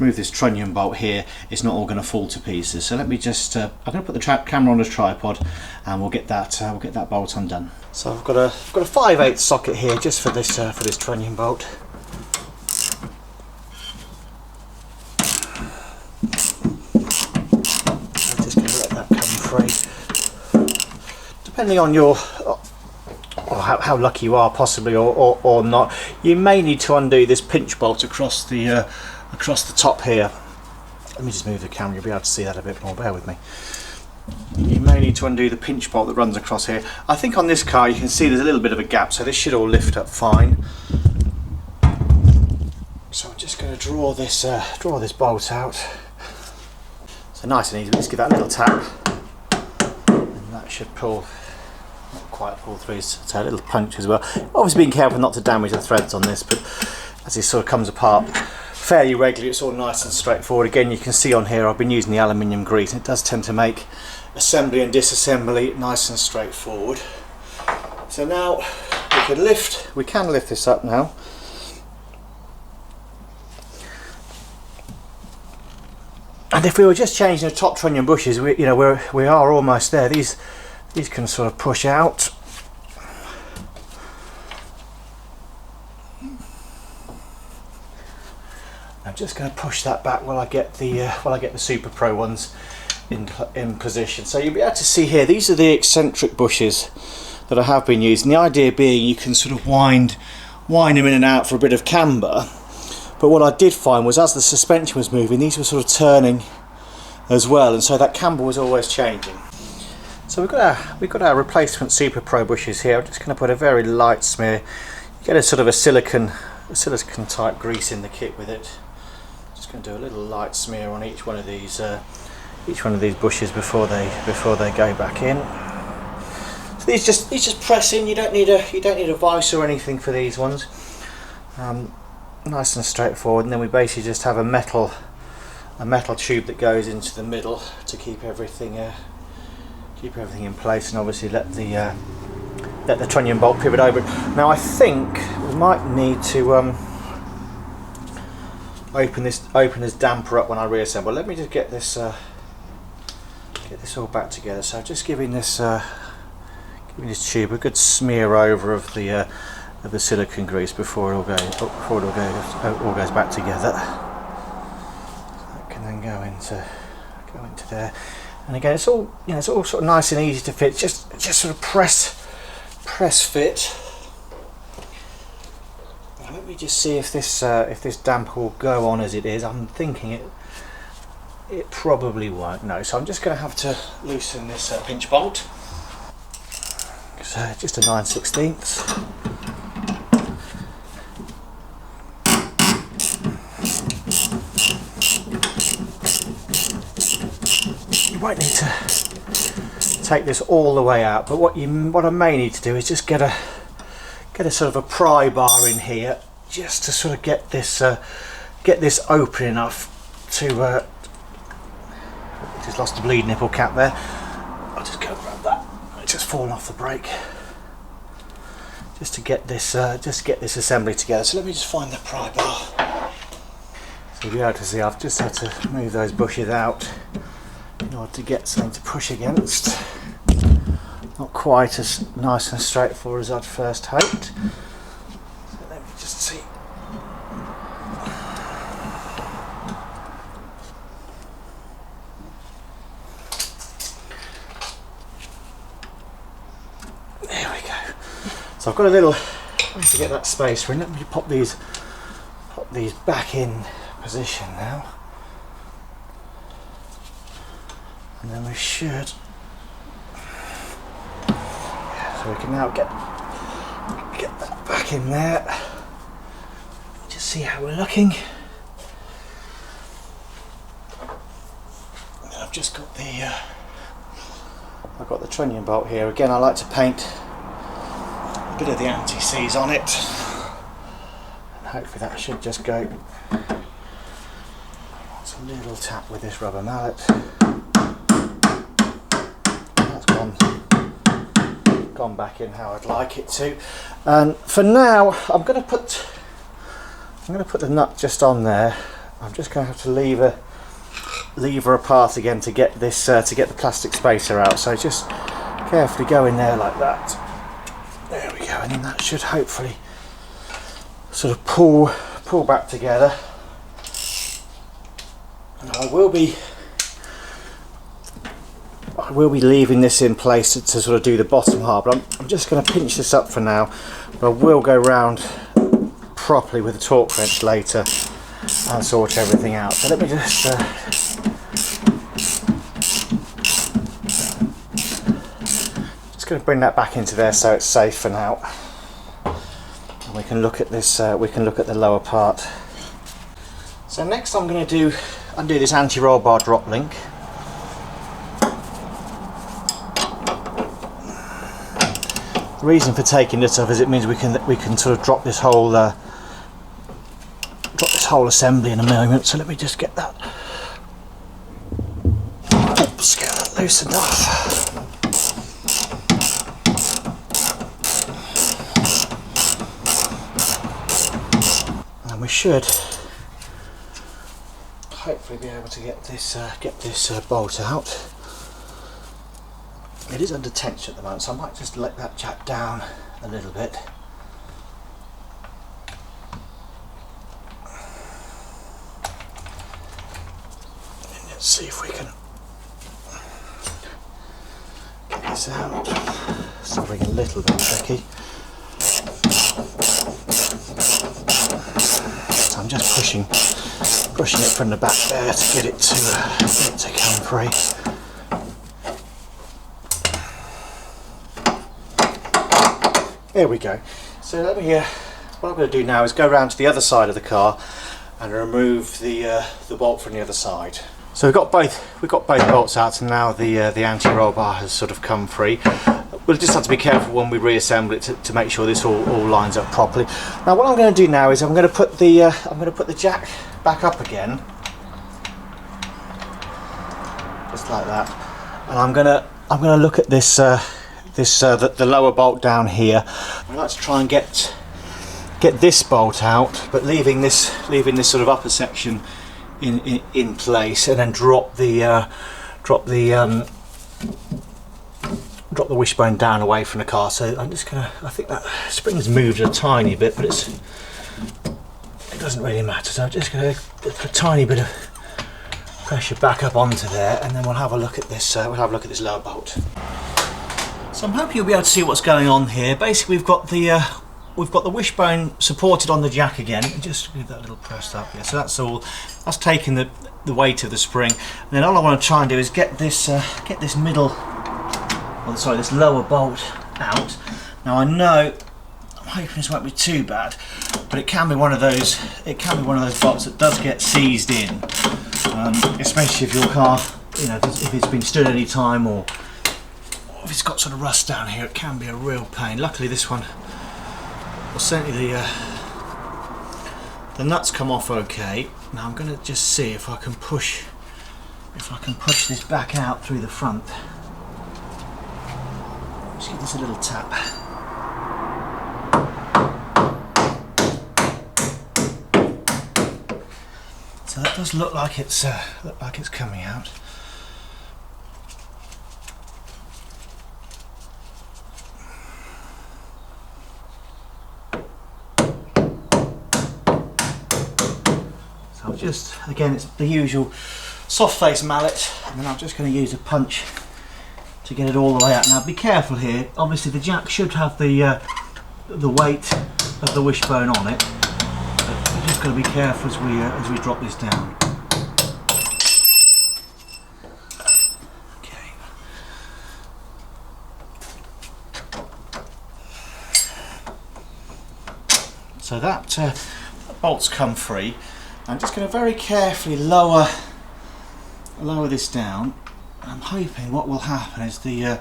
remove this trunnion bolt here, it's not all going to fall to pieces. So let me just I'm going to put the camera on a tripod, and we'll get that bolt undone. So I've got a 5/8 socket here just for this trunnion bolt. I'm just going to let that come free. Depending on your or how lucky you are, possibly or not, you may need to undo this pinch bolt across the top here. Let me just move the camera, you'll be able to see that a bit more, bear with me. You may need to undo the pinch bolt that runs across here. I think on this car you can see there's a little bit of a gap, so this should all lift up fine. So I'm just going to draw this bolt out. So nice and easy, let's give that a little tap, and that should pull. Not quite pull through, so a little punch as well. Obviously being careful not to damage the threads on this, but as it sort of comes apart fairly regularly, it's all nice and straightforward. Again, you can see on here I've been using the aluminium grease, and it does tend to make assembly and disassembly nice and straightforward. So now we can lift this up now. And if we were just changing the top trunnion bushes, we are almost there. These can sort of push out. I'm just going to push that back while I get the Super Pro ones in position. So you'll be able to see here, these are the eccentric bushes that I have been using. The idea being you can sort of wind them in and out for a bit of camber. But what I did find was, as the suspension was moving, these were sort of turning as well, and so that camber was always changing. So we've got our replacement Super Pro bushes here. I'm just going to put a very light smear. You get a sort of a silicone type grease in the kit with it. Just going to do a little light smear on each one of these bushes before they go back in. So these just press in. You don't need a vise or anything for these ones. Nice and straightforward. And then we basically just have a metal tube that goes into the middle to keep everything in place, and obviously let the trunnion bolt pivot over. Now I think we might need to open this damper up when I reassemble. Let me just get this all back together. So just giving this tube a good smear over of the silicone grease before it all goes back together. That can then go into there. And again, it's all sort of nice and easy to fit. Just sort of press fit. Now let me just see if this damper will go on as it is. I'm thinking it probably won't. No, so I'm just going to have to loosen this pinch bolt. So just a 9/16. You won't need to take this all the way out, but what I may need to do is just get a sort of a pry bar in here, just to sort of get this open enough to just lost the bleed nipple cap there. I'll just go grab that. It's just fallen off the brake. Just to get this assembly together. So let me just find the pry bar. So you'll be able to see I've just had to move those bushes out in order to get something to push against. Not quite as nice and straightforward as I'd first hoped. So let me just see. There we go. So I've got a little, to get that space in. Let me pop these back in position now. And then we should So we can now get that back in there. Just see how we're looking. And I've just got I've got the trunnion bolt here. Again, I like to paint a bit of the anti-seize on it. And hopefully that should just go. It's a little tap with this rubber mallet. That's gone back in how I'd like it to. And for now, I'm going to put the nut just on there. I'm just going to have to lever apart again to get this to get the plastic spacer out. So just carefully go in there like that. There we go, and then that should hopefully sort of pull back together. And I will be leaving this in place to sort of do the bottom half, but I'm just going to pinch this up for now, but I will go round properly with a torque wrench later and sort everything out. So let me just going to bring that back into there so it's safe for now, and we can look at this. We can look at the lower part. So next, I'm going to undo this anti-roll bar drop link. The reason for taking this off is it means we can sort of drop this whole assembly in a moment. So let me just get that. Oops, get that loosened off. And we should hopefully be able to get this bolt out. It is under tension at the moment, so I might just let that jack down a little bit. And let's see if we can get this out. Something a little bit tricky. So I'm just pushing it from the back there to get it to come free. There we go. So let me. What I'm going to do now is go around to the other side of the car and remove the bolt from the other side. So we've got both bolts out, and now the anti-roll bar has sort of come free. We'll just have to be careful when we reassemble it to make sure this all lines up properly. Now what I'm going to do now is I'm going to put the jack back up again, just like that, and I'm going to look at this. The lower bolt down here. I'd like to try and get this bolt out, but leaving this sort of upper section in place, and then drop the wishbone down away from the car. So I'm just gonna. I think that spring's moved a tiny bit, but it doesn't really matter. So I'm just gonna put a tiny bit of pressure back up onto there, and then we'll have a look at this. We'll have a look at this lower bolt. So I'm hoping you'll be able to see what's going on here. Basically, we've got the wishbone supported on the jack again. Just give that a little press up here. So that's taking the weight of the spring. And then all I want to try and do is get this this lower bolt out. Now I know, I'm hoping this won't be too bad, but it can be one of those. It can be one of those bolts that does get seized in, especially if your car, if it's been stood any time, or if it's got sort of rust down here. It can be a real pain. Luckily this one, well, certainly the nuts come off okay. Now I'm going to just see if I can push this back out through the front. Just give this a little tap. So that does look like it's coming out. Just again, it's the usual soft face mallet, and then I'm just going to use a punch to get it all the way out. Now be careful here, obviously the jack should have the weight of the wishbone on it, but we're just going to be careful as we drop this down. Okay. So that bolt's come free. I'm just going to very carefully lower this down. I'm hoping what will happen is this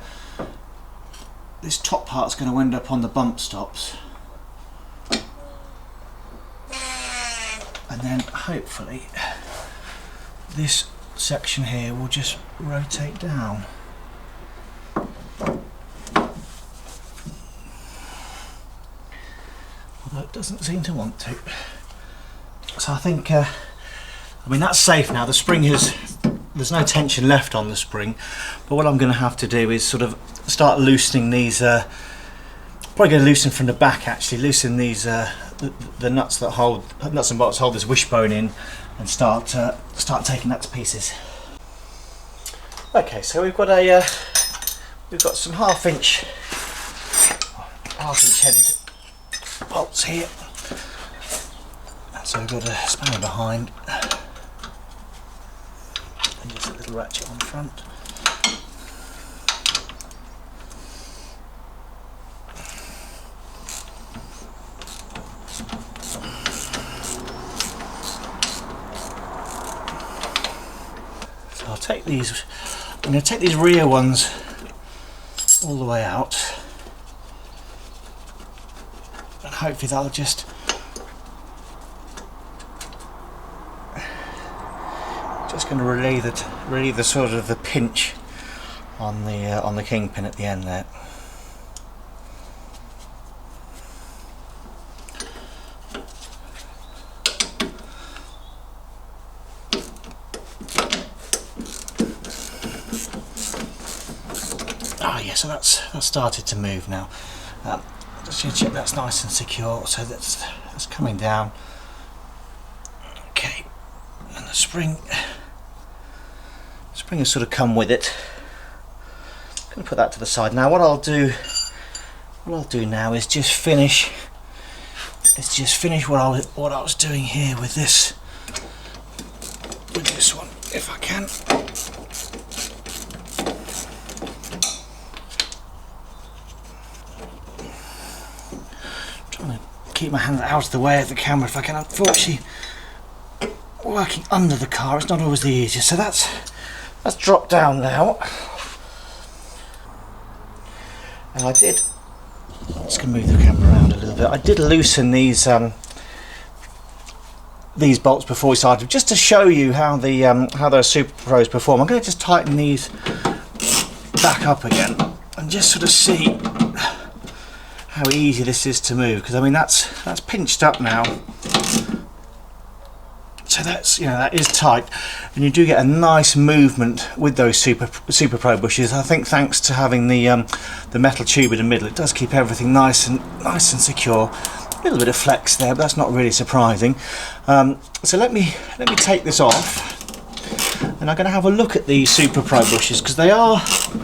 top part's going to end up on the bump stops, and then hopefully this section here will just rotate down. Although it doesn't seem to want to. So I think, I mean, that's safe now. The spring there's no tension left on the spring, but what I'm going to have to do is sort of start loosening these, probably going to loosen from the back actually, loosen these, the nuts that hold, nuts and bolts hold this wishbone in, and start taking that to pieces. Okay, so we've got some half-inch headed bolts here. So we've got a spanner behind and just a little ratchet on the front. So I'll take these, I'm going to take these rear ones all the way out, and hopefully that'll just going to relieve the sort of the pinch on the kingpin at the end there. Ah, yeah, so that's started to move now. Just going to check that's nice and secure. So that's coming down. Okay, and the spring has sort of come with it. I'm going to put that to the side. Now what I'll do now is just finish what I was doing here with this one, if I can. Trying to keep my hand out of the way of the camera if I can. Unfortunately, working under the car, it's not always the easiest. So that's dropped down now. And I'm just going to move the camera around a little bit. I did loosen these bolts before we started, just to show you how those Super Pros perform. I'm going to just tighten these back up again and just sort of see how easy this is to move, because I mean that's pinched up now. So that's, you know, that is tight, and you do get a nice movement with those Super Pro bushes. I think thanks to having the metal tube in the middle, it does keep everything nice and secure. A little bit of flex there, but that's not really surprising. So let me take this off, and I'm going to have a look at these Super Pro bushes, because they are, you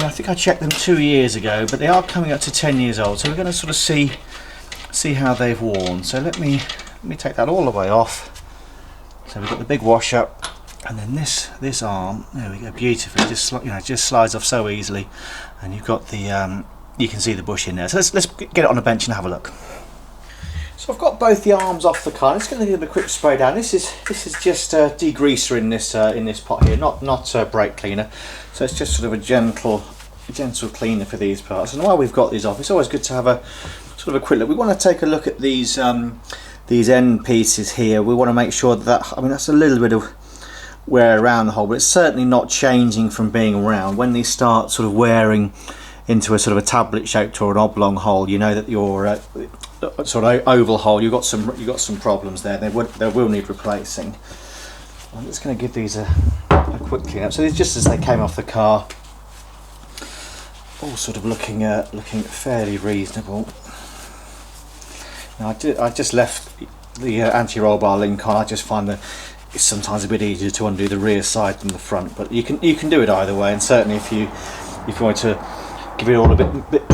know, I think I checked them 2 years ago, but they are coming up to 10 years old. So we're going to sort of see how they've worn. So let me take that all the way off. So we've got the big washer, and then this arm, there we go, beautifully, just slides off so easily, and you've got the you can see the bush in there. So let's get it on a bench and have a look. So I've got both the arms off the car. I'm just going to give them a quick spray down. This is just degreaser in this pot here, not brake cleaner. So it's just sort of a gentle cleaner for these parts. And while we've got these off, it's always good to have a sort of a quick look. We want to take a look at these end pieces here. We want to make sure that, I mean, that's a little bit of wear around the hole, but it's certainly not changing from being round. When these start sort of wearing into a sort of a tablet shaped or an oblong hole, you know that your sort of oval hole, you've got some problems there. They will need replacing. I'm just going to give these a quick clean up. So these, just as they came off the car, all sort of looking fairly reasonable. Now I just left the anti-roll bar link on. I just find that it's sometimes a bit easier to undo the rear side than the front, but you can do it either way. And certainly if you want to give it all a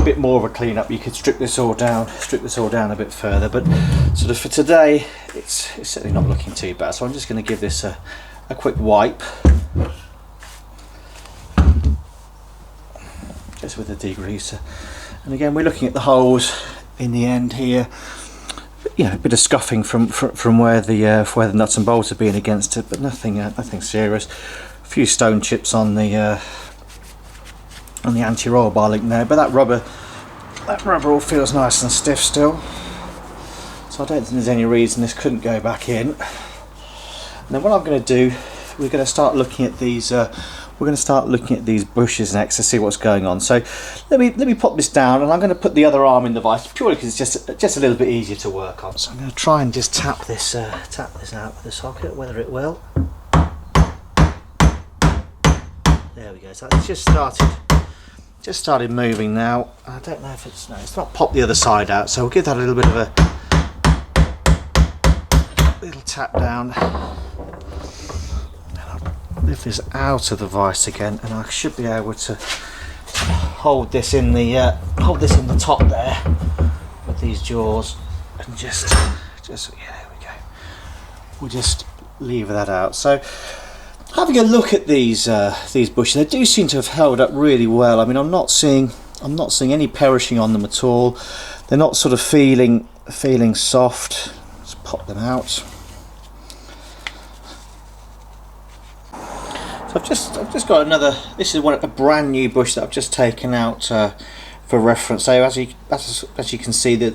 bit more of a clean up, you could strip this all down a bit further. But sort of for today, it's certainly not looking too bad. So I'm just going to give this a quick wipe, just with the degreaser. And again, we're looking at the holes in the end here. you know, a bit of scuffing from where the nuts and bolts have been against it, but nothing serious. A few stone chips on the anti-roll bar link there, but that rubber all feels nice and stiff still, so I don't think there's any reason this couldn't go back in. And then what I'm going to do, we're going to start looking at these. We're going to start looking at these bushes next to see what's going on. So let me pop this down, and I'm going to put the other arm in the vise purely because it's just a little bit easier to work on. So I'm going to try and just tap this out with the socket, whether it will. There we go. So it's just started moving now. I don't know if it's not popped the other side out. So we'll give that a little bit of a little tap down. Lift this out of the vise again, and I should be able to hold this in the top there with these jaws, and just yeah, there we go. We'll just leave that out. So having a look at these bushes, they do seem to have held up really well. I mean, I'm not seeing any perishing on them at all. They're not sort of feeling soft. Let's pop them out. I've just got another. This is a brand new bush that I've just taken out for reference. So as you can see, that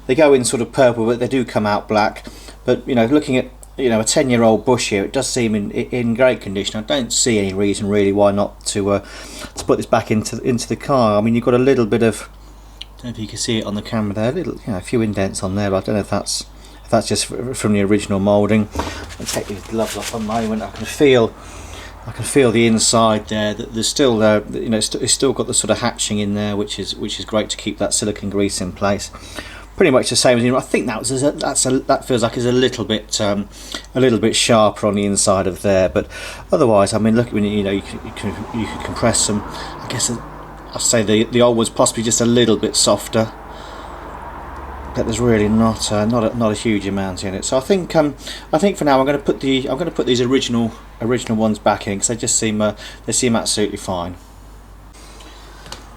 they go in sort of purple, but they do come out black. But you know, looking at a 10-year-old bush here, it does seem in great condition. I don't see any reason really why not to put this back into the car. I mean, you've got a little bit of. I don't know if you can see it on the camera there. A few indents on there, but I don't know if that's just from the original moulding. I'll take these gloves off a moment. I can feel the inside there. That there's still it's still got the sort of hatching in there, which is great to keep that silicone grease in place. Pretty much the same as I think that feels like it's a little bit sharper on the inside of there. But otherwise, I mean, look, when you can compress them. I guess I'd say the old one's possibly just a little bit softer, but there's really not a huge amount in it. So I think for now I'm going to put these original ones back in, because they just seem absolutely fine.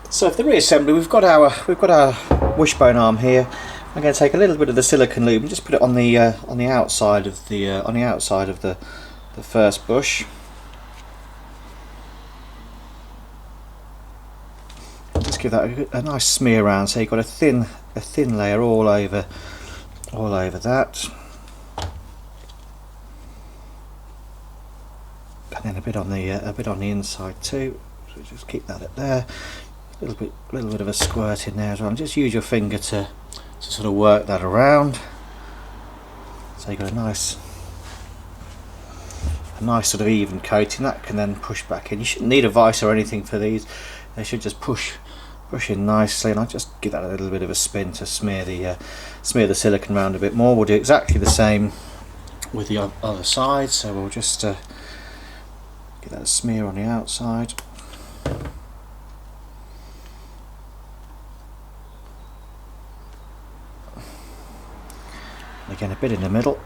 So for the reassembly, we've got our wishbone arm here. I'm going to take a little bit of the silicone lube and just put it on the outside of the first bush. Just give that a nice smear around, so you've got a thin layer all over that, and then a bit on the inside too. So just keep that up there. A little bit of a squirt in there as well. And just use your finger to sort of work that around. So you've got a nice sort of even coating that can then push back in. You shouldn't need a vise or anything for these. They should just push in nicely, and I'll just give that a little bit of a spin to smear the silicone around a bit more. We'll do exactly the same with the other side. So we'll just get that a smear on the outside. Again, a bit in the middle,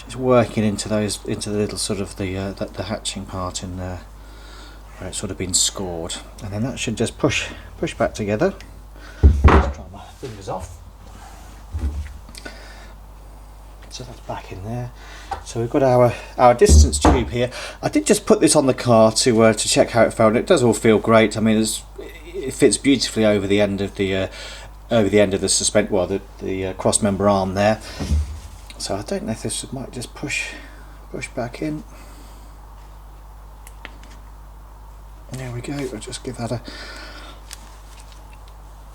just working into the little sort of the hatching part in there where it's sort of been scored, and then that should just push back together. Just dry my fingers off. So that's back in there. So we've got our distance tube here. I did just put this on the car to check how it felt, and it does all feel great. I mean, it fits beautifully over the end of the the cross member arm there. So I don't know if this might just push back in. There we go. I'll just give that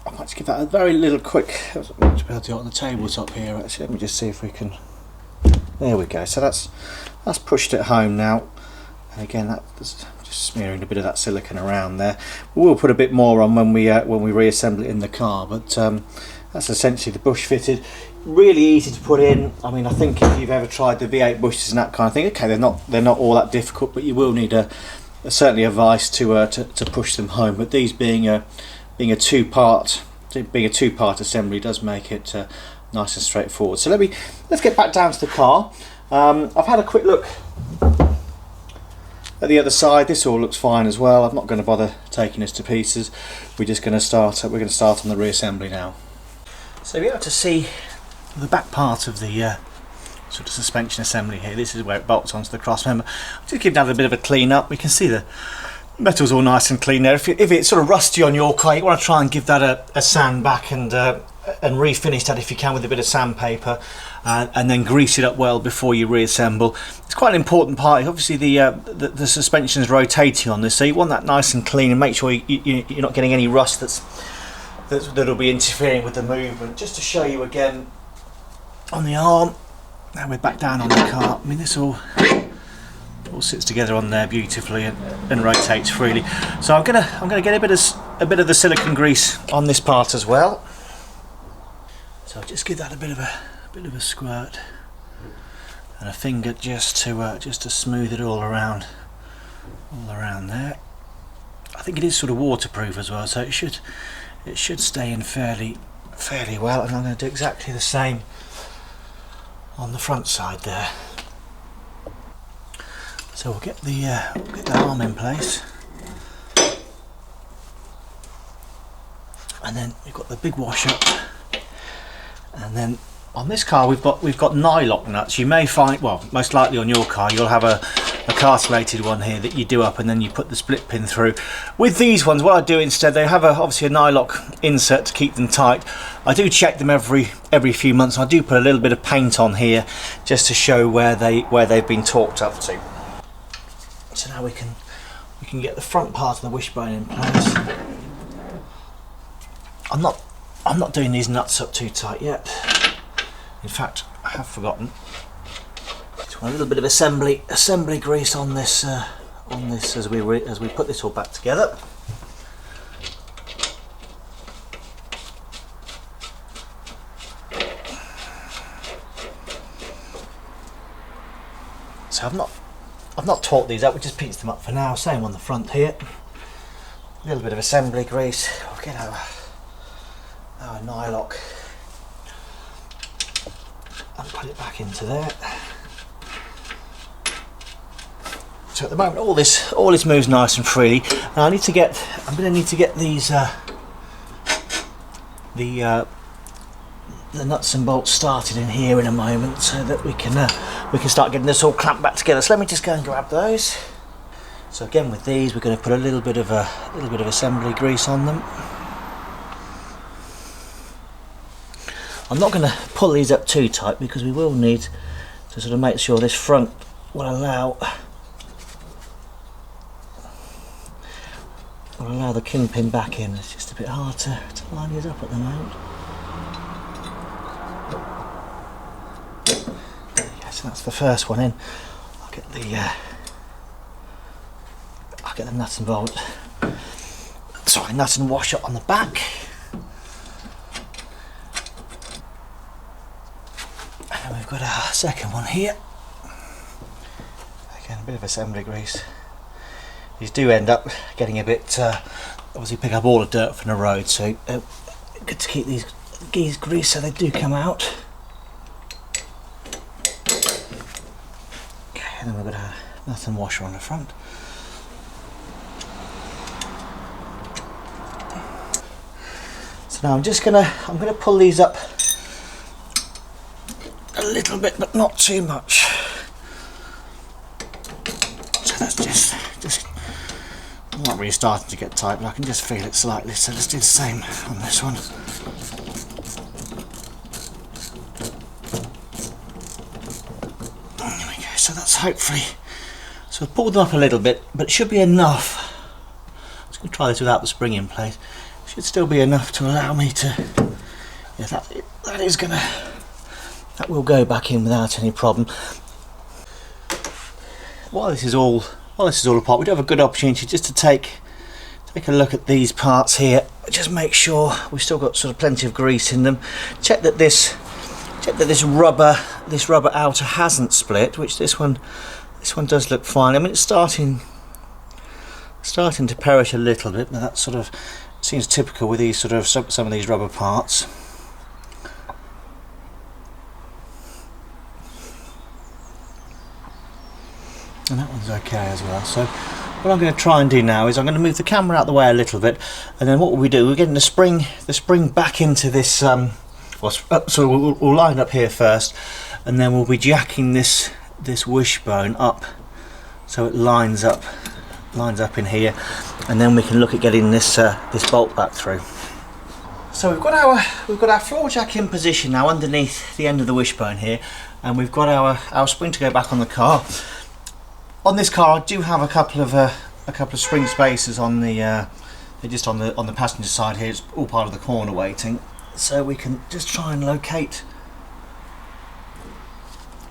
I might just give that a very little quick. I was about to be able to do it on the tabletop here. Actually, let me just see if we can. There we go. So that's pushed it home now. And again, that's just smearing a bit of that silicone around there. We'll put a bit more on when we reassemble it in the car. But that's essentially the bush fitted. Really easy to put in. I mean, I think if you've ever tried the V8 bushes and that kind of thing, okay, they're not all that difficult, but you will need certainly a vise to push them home. But these being a two-part assembly does make it nice and straightforward. So let's get back down to the car. I've had a quick look at the other side. This all looks fine as well. I'm not going to bother taking this to pieces. We're going to start on the reassembly now. So you're able to see the back part of the sort of suspension assembly here. This is where it bolts onto the cross member. Just give that a bit of a clean up. We can see the metal's all nice and clean there. If it's sort of rusty on your car, you want to try and give that a sand back and refinish that if you can with a bit of sandpaper, and then grease it up well before you reassemble. It's quite an important part. Obviously the suspension is rotating on this, so you want that nice and clean, and make sure you're not getting any rust that'll be interfering with the movement. Just to show you again on the arm, now we're back down on the car. I mean, this all sits together on there beautifully and rotates freely. So I'm gonna get a bit of the silicone grease on this part as well. So I'll just give that a bit of a squirt and a finger just to smooth it all around there. I think it is sort of waterproof as well, so it should stay in fairly well. And I'm going to do exactly the same on the front side there. So we'll get the arm in place, and then we've got the big washer, and then on this car we've got nylock nuts. You may find, well, most likely on your car you'll have a castellated one here that you do up and then you put the split pin through. With these ones, what I do instead, they have obviously a nylock insert to keep them tight. I do check them every few months. I do put a little bit of paint on here just to show where they've been torqued up to. So now we can get the front part of the wishbone in place. I'm not doing these nuts up too tight yet. In fact, I have forgotten. Just want a little bit of assembly grease on this as we put this all back together. So I've not torqued these up. We just pinched them up for now. Same on the front here. A little bit of assembly grease. We'll get our nylock and put it back into there. So at the moment all this moves nice and freely, and I'm going to need to get these the nuts and bolts started in here in a moment, so that we can start getting this all clamped back together. So let me just go and grab those. So again, with these we're going to put a little bit of assembly grease on them. I'm not going to pull these up too tight because we will need to sort of make sure this front will allow the kingpin back in. It's just a bit hard to line these up at the moment. Yeah, so that's the first one in. I'll get the nut and bolt. Sorry, nut and washer on the back. And we've got our second one here. Again, a bit of assembly grease. These do end up getting a bit, obviously pick up all the dirt from the road, so good to keep these greased so they do come out. Okay, and then we've got a nut and washer on the front. So now I'm gonna pull these up a little bit, but not too much. So that's just not really starting to get tight, but I can just feel it slightly. So let's do the same on this one. There we go. So that's hopefully. So I've pulled them up a little bit, but it should be enough. I'm just going to try this without the spring in place. It should still be enough to allow me to. Yeah, that will go back in without any problem. While this is all apart, we do have a good opportunity just to take a look at these parts here. Just make sure we've still got sort of plenty of grease in them. Check that this rubber outer hasn't split, which this one does look fine. I mean, it's starting to perish a little bit, but that sort of seems typical with these sort of some of these rubber parts. And that one's okay as well. So what I'm going to try and do now is I'm going to move the camera out the way a little bit, and then what will we do? We're getting the spring back into this So we'll line up here first, and then we'll be jacking this wishbone up so it lines up in here, and then we can look at getting this bolt back through. So we've got our floor jack in position now underneath the end of the wishbone here, and we've got our spring to go back on the car. On this car, I do have a couple of spring spacers on the they're just on the passenger side here. It's all part of the corner weighting, so we can just try and locate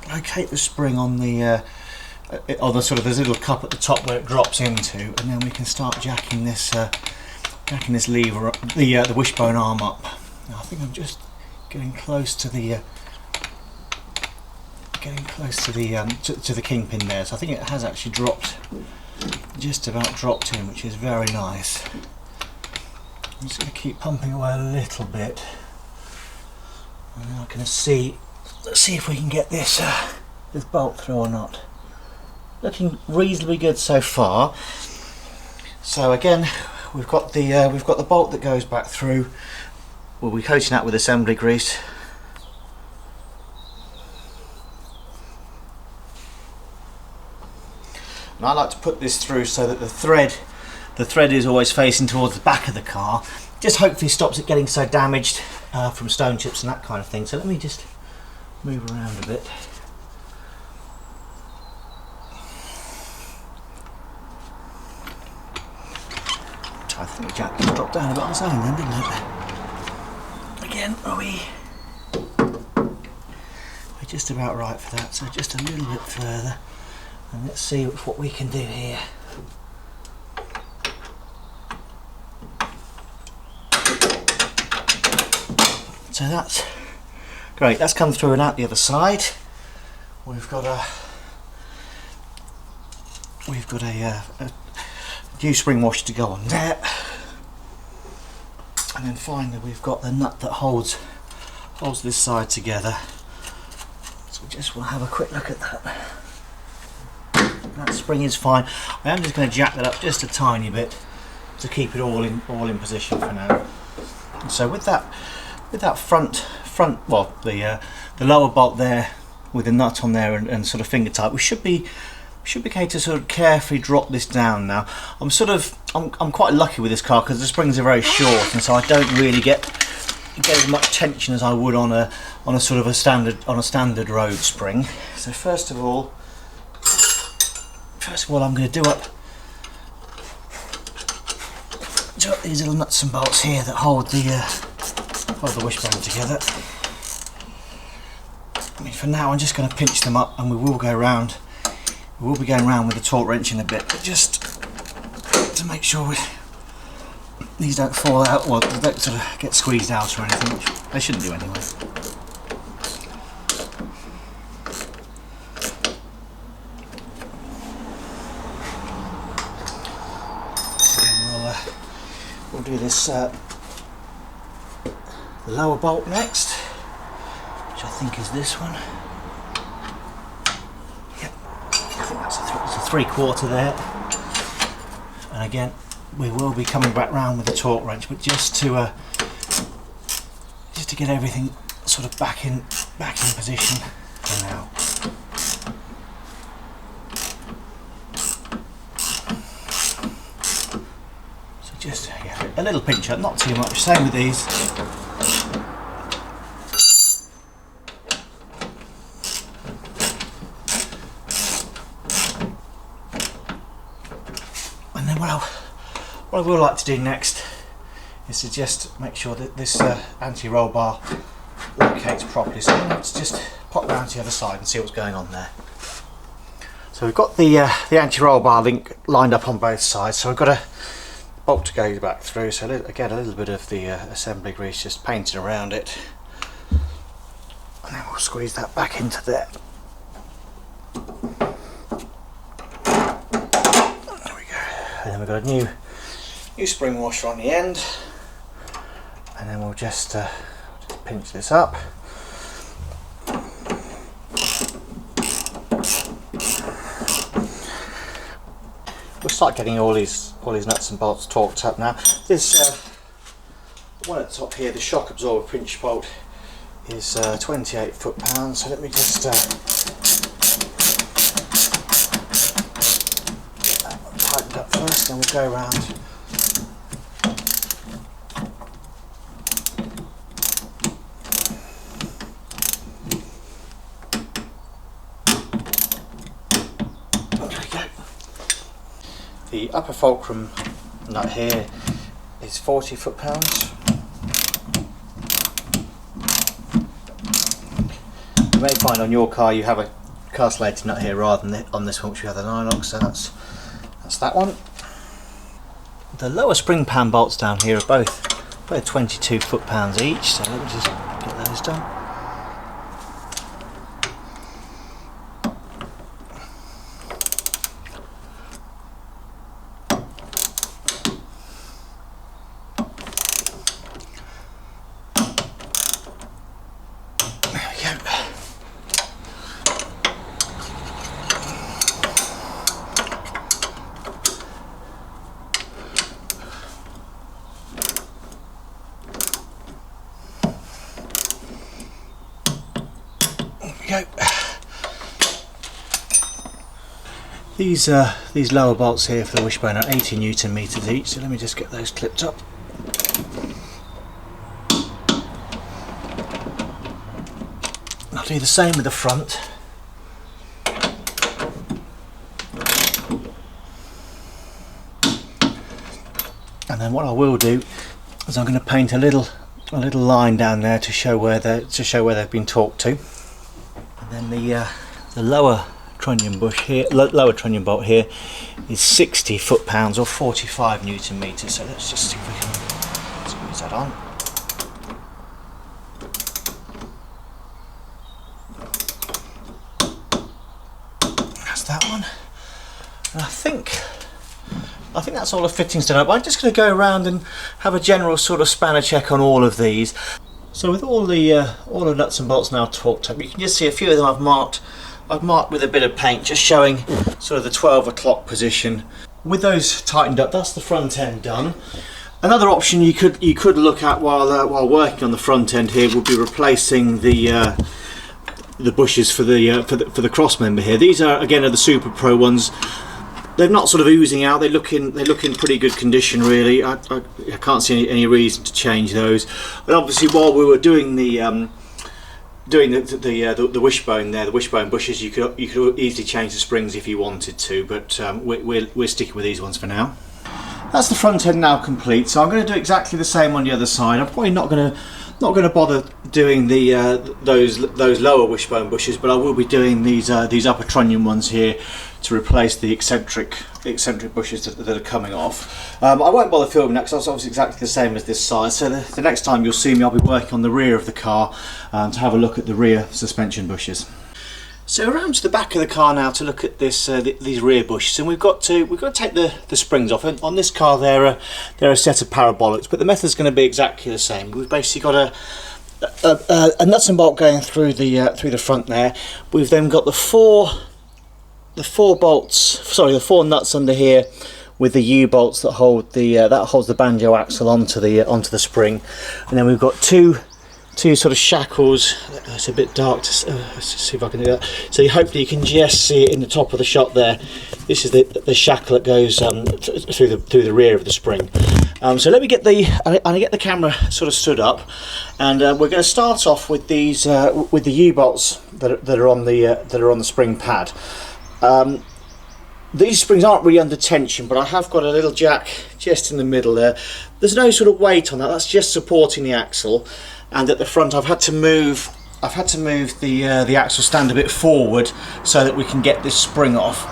the spring on the sort of there's a little cup at the top where it drops into, and then we can start jacking this lever, the wishbone arm up. Now, I think I'm just getting close to the kingpin there, so I think it has actually just about dropped in, which is very nice. I'm just going to keep pumping away a little bit, and then I'm going to see. Let's see if we can get this bolt through or not. Looking reasonably good so far. So again, we've got the bolt that goes back through. We'll be coating that with assembly grease. And I like to put this through so that the thread is always facing towards the back of the car. Just hopefully stops it getting so damaged from stone chips and that kind of thing. So let me just move around a bit. I think the jack just dropped down a bit on its own then, didn't it? Again, we're just about right for that, so just a little bit further, and let's see what we can do here. So that's great, that's come through and out the other side. We've got a new spring washer to go on there, and then finally we've got the nut that holds this side together. So just we'll have a quick look at that. That spring is fine. I am just going to jack that up just a tiny bit to keep it all in position for now. And so with that front well, the lower bolt there with the nut on there and sort of finger tight, we should be okay to sort of carefully drop this down now. I'm quite lucky with this car because the springs are very short, and so I don't really get as much tension as I would on a standard road spring. So first of all I'm going to do up these little nuts and bolts here that hold the wishbone together. I mean, for now I'm just going to pinch them up, and we will go round. We will be going around with the torque wrench in a bit, but just to make sure these don't fall out, or they don't sort of get squeezed out or anything, which they shouldn't do anyway. And we'll do this the lower bolt next, which I think is this one. It's a 3/4 there, and again we will be coming back round with the torque wrench, but just to get everything sort of back in position for now. So just a little pinch up, not too much. Same with these. What I would like to do next is to just make sure that this anti-roll bar locates properly. So let's just pop round to the other side and see what's going on there. So we've got the anti-roll bar link lined up on both sides. So I've got a bolt to go back through. So again, a little bit of the assembly grease just painted around it, and then we'll squeeze that back into there. There we go. And then we've got a new spring washer on the end, and then we'll just pinch this up. We'll start getting all these nuts and bolts torqued up now. This one at the top here, the shock absorber pinch bolt, is 28 foot-pounds, so let me just get that one tightened up first, then we'll go around. There we go. The upper fulcrum nut here is 40 foot-pounds. You may find on your car you have a castellated nut here rather than on this one, which we have the nylock, so that's that one. The lower spring pan bolts down here are both 22 foot-pounds each, so let me just get those done. Go. These lower bolts here for the wishbone are 80 Newton meters each, so let me just get those clipped up. I'll do the same with the front. And then what I will do is I'm going to paint a little line down there to show where they've been torqued to. And then the lower trunnion bush here, lower trunnion bolt here, is 60 foot-pounds or 45 Newton meters. So let's just see if we can squeeze that on. That's that one. And I think that's all the fittings done up. I'm just going to go around and have a general sort of spanner check on all of these. So with all the nuts and bolts now torqued up, you can just see a few of them I've marked with a bit of paint, just showing sort of the 12 o'clock position. With those tightened up, that's the front end done. Another option you could look at while working on the front end here would be replacing the bushes for the cross member here. These are the Super Pro ones. They're not sort of oozing out. They look in pretty good condition, really. I can't see any reason to change those. And obviously, while we were doing the wishbone there, the wishbone bushes, you could easily change the springs if you wanted to. But we're sticking with these ones for now. That's the front end now complete. So I'm going to do exactly the same on the other side. I'm probably not going to bother doing those lower wishbone bushes, but I will be doing these upper trunnion ones here to replace the eccentric bushes that are coming off. I won't bother filming that because that's obviously exactly the same as this side. So the next time you'll see me, I'll be working on the rear of the car to have a look at the rear suspension bushes. So around to the back of the car now to look at these rear bushes, and we've got to take the springs off. And on this car they're a set of parabolics, but the method's going to be exactly the same. We've basically got a nuts and bolt going through the front there. We've then got the four nuts under here with the U bolts that hold that holds the banjo axle onto the spring, and then we've got two sort of shackles. It's a bit dark to let's see if I can do that. So hopefully you can just see it in the top of the shot there. This is the shackle that goes through the rear of the spring. So let me get the camera sort of stood up, and we're going to start off with these with the U bolts that are on the spring pad. These springs aren't really under tension, but I have got a little jack just in the middle there. There's no sort of weight on that. That's just supporting the axle. And at the front, I've had to move the axle stand a bit forward so that we can get this spring off.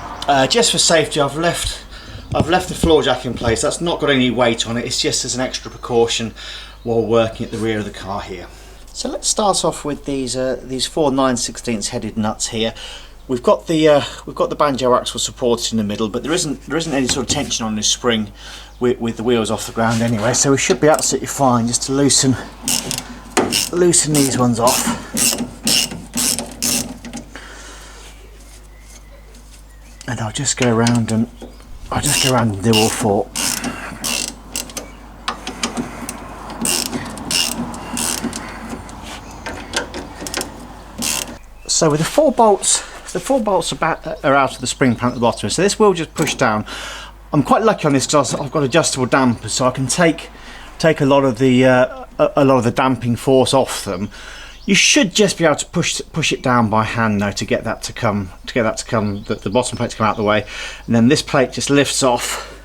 Just for safety, I've left the floor jack in place. That's not got any weight on it. It's just as an extra precaution while working at the rear of the car here. So let's start off with these 4 9/16 headed nuts here. We've got the banjo axle supported in the middle, but there isn't any sort of tension on this spring with the wheels off the ground anyway. So we should be absolutely fine just to loosen these ones off. And I'll just go around and do all 4. So with the four bolts are out of the spring panel at the bottom, so this will just push down. I'm quite lucky on this because I've got adjustable dampers, so I can take a lot of the damping force off them. You should just be able to push it down by hand though to get that to come, the bottom plate to come out of the way, and then this plate just lifts off.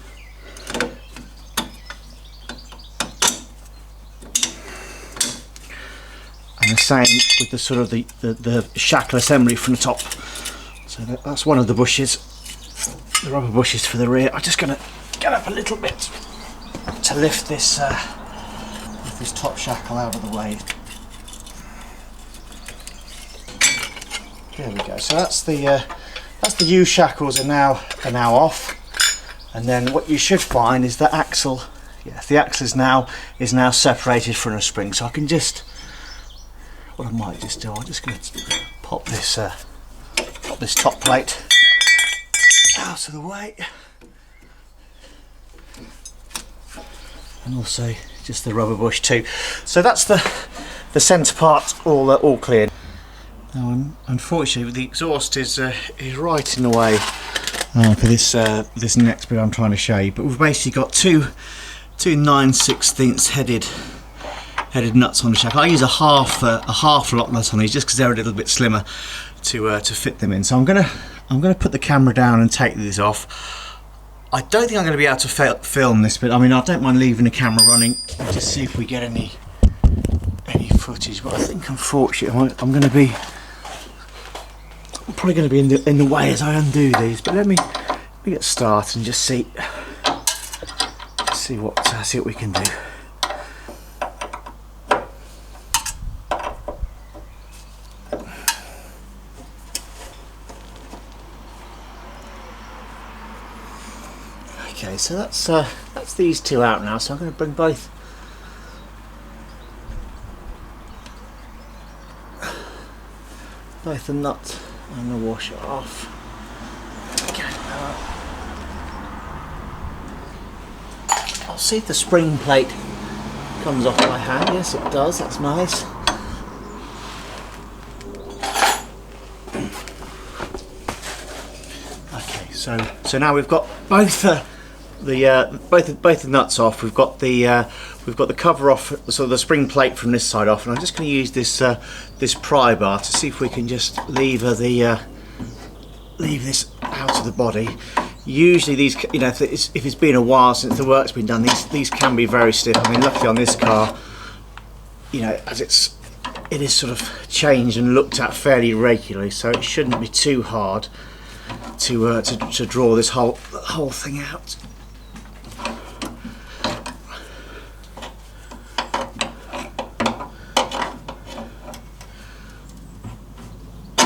And the same with the sort of the shackle assembly from the top. So that's one of the bushes, the rubber bushes for the rear. I'm just going to get up a little bit to lift this top shackle out of the way. There we go. So that's the U shackles are now off, and then what you should find is the axle. Yes, the axle is now separated from the spring. So I can just, what I might just do, I'm just going to pop this top plate out of the way, and also just the rubber bush too. So that's the centre part all clear. Now, unfortunately, the exhaust is right in the way for this next bit I'm trying to show you. But we've basically got two 9/16 headed nuts on the shackle. I use a half lock nut on these just because they're a little bit slimmer to fit them in. So I'm gonna put the camera down and take these off. I don't think I'm going to be able to film this, but I mean, I don't mind leaving the camera running and just see if we get any footage. But I think unfortunately I'm probably going to be in the way as I undo these. But let me get started and just see what we can do. Okay, so that's these two out now. So I'm going to bring both the nut and the washer off. Okay, I'll see if the spring plate comes off by hand. Yes, it does. That's nice. Okay, so now we've got both the nuts off. We've got the cover off, so the spring plate from this side off, and I'm just going to use this pry bar to see if we can just lever leave this out of the body. Usually these, you know, if it's been a while since the work's been done, these can be very stiff. I mean, luckily on this car, you know, as it is sort of changed and looked at fairly regularly, so it shouldn't be too hard to draw this whole thing out.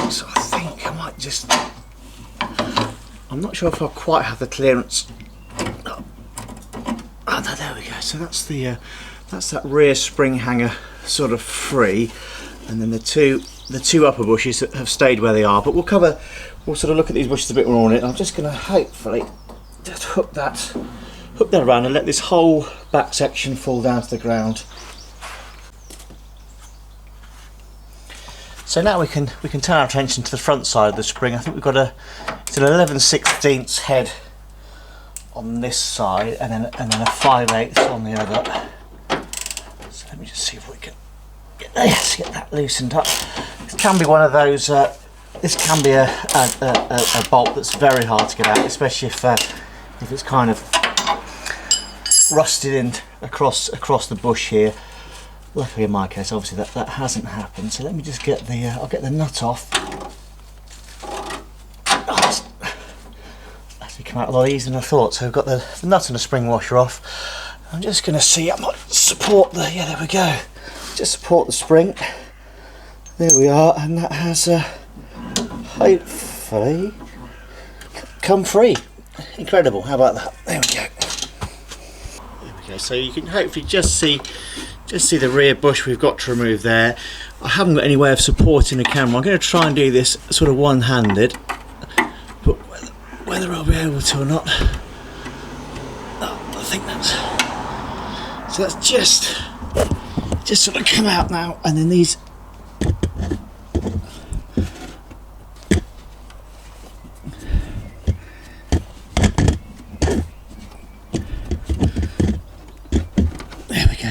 So I think I might just, I'm not sure if I quite have the clearance. Oh no, there we go. So that's that rear spring hanger sort of free, and then the two upper bushes that have stayed where they are. But we'll sort of look at these bushes a bit more on it. I'm just going to hopefully just hook that around and let this whole back section fall down to the ground. So now we can turn our attention to the front side of the spring. I think we've got it's an 11/16 head on this side, and then a 5/8 on the other. So let me just see if we can get that loosened up. This can be one of those. This can be a bolt that's very hard to get out, especially if it's kind of rusted in across the bush here. Luckily in my case, obviously that hasn't happened. So let me just get I'll get the nut off. Oh, it's actually come out a lot easier than I thought. So I've got the nut and the spring washer off. I'm just going to see, I might support yeah, there we go. Just support the spring. There we are, and that has hopefully come free. Incredible, how about that? There we go. There we go. So you can hopefully just see the rear bush we've got to remove there. I haven't got any way of supporting the camera. I'm going to try and do this sort of one-handed, but whether I'll be able to or not, I think that's just sort of come out now, and then these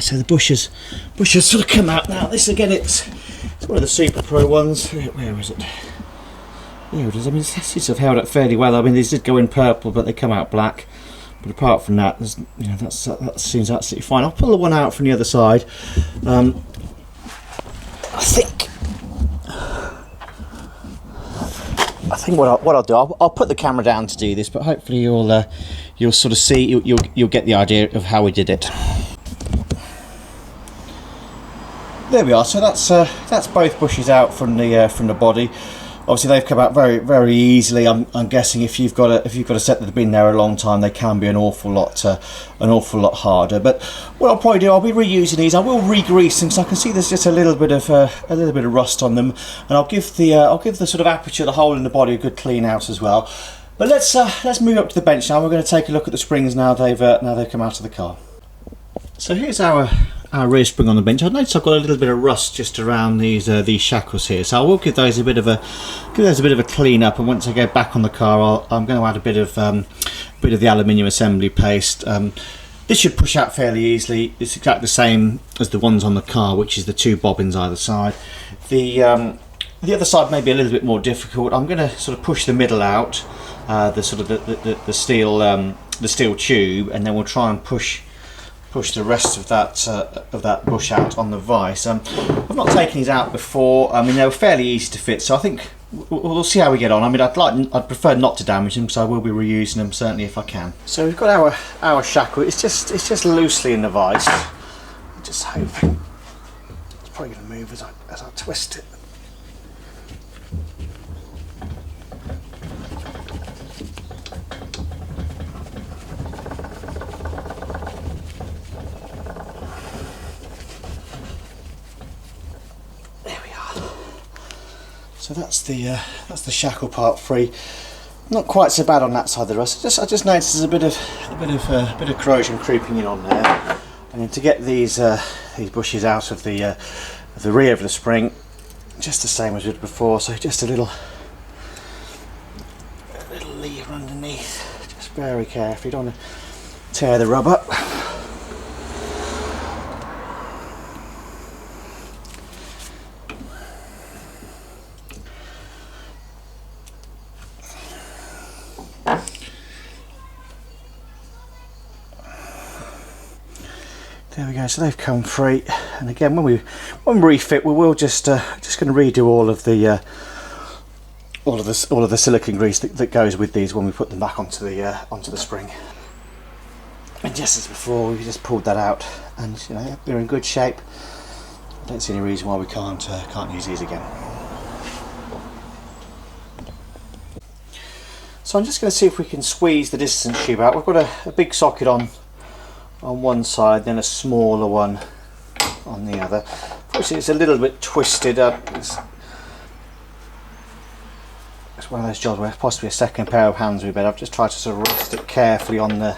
so the bushes sort of come out now. This again, it's one of the Super Pro ones. Where is it? Here it is. I mean, it seems to have held up fairly well. I mean, these did go in purple, but they come out black. But apart from that, there's, you know, that seems absolutely fine. I'll pull the one out from the other side. I think what I'll do, I'll put the camera down to do this, but hopefully you'll sort of see, you'll get the idea of how we did it. There we are. So that's both bushes out from the body. Obviously, they've come out very, very easily. I'm guessing if you've got a set that have been there a long time, they can be an awful lot harder. But what I'll probably do, I'll be reusing these. I will re-grease them, so I can see there's just a little bit of rust on them, and I'll give the sort of aperture, the hole in the body, a good clean out as well. But let's move up to the bench now. We're going to take a look at the springs now they've come out of the car. So here's our rear spring on the bench. I noticed I've got a little bit of rust just around these shackles here, so I will give those a bit of a clean up. And once I go back on the car, I'm going to add a bit of the aluminium assembly paste. This should push out fairly easily. It's exactly the same as the ones on the car, which is the 2 bobbins either side. The other side may be a little bit more difficult. I'm going to sort of push the middle out, the steel tube, and then we'll try and push the rest of that bush out on the vise. I've not taken these out before. I mean, they were fairly easy to fit, so I think we'll see how we get on. I mean, I'd prefer not to damage them, so I will be reusing them certainly if I can. So we've got our shackle. It's just loosely in the vise. I'm just hoping it's probably going to move as I twist it. So that's the shackle part free. Not quite so bad on that side of the rust. I just noticed there's a bit of corrosion creeping in on there. And then to get these bushes out of the rear of the spring, just the same as we did before. So just a little lever underneath. Just very carefully. You don't want to tear the rubber. There we go. So they've come free, and again, when we refit, we will just going to redo all of the silicone grease that goes with these when we put them back onto the spring. And just as before, we just pulled that out, and you know they're in good shape. I don't see any reason why we can't use these again. So I'm just going to see if we can squeeze the distance tube out. We've got a big socket on one side, then a smaller one on the other. Obviously it's a little bit twisted up. It's one of those jobs where possibly a second pair of hands would be better. I've just tried to sort of rest it carefully on the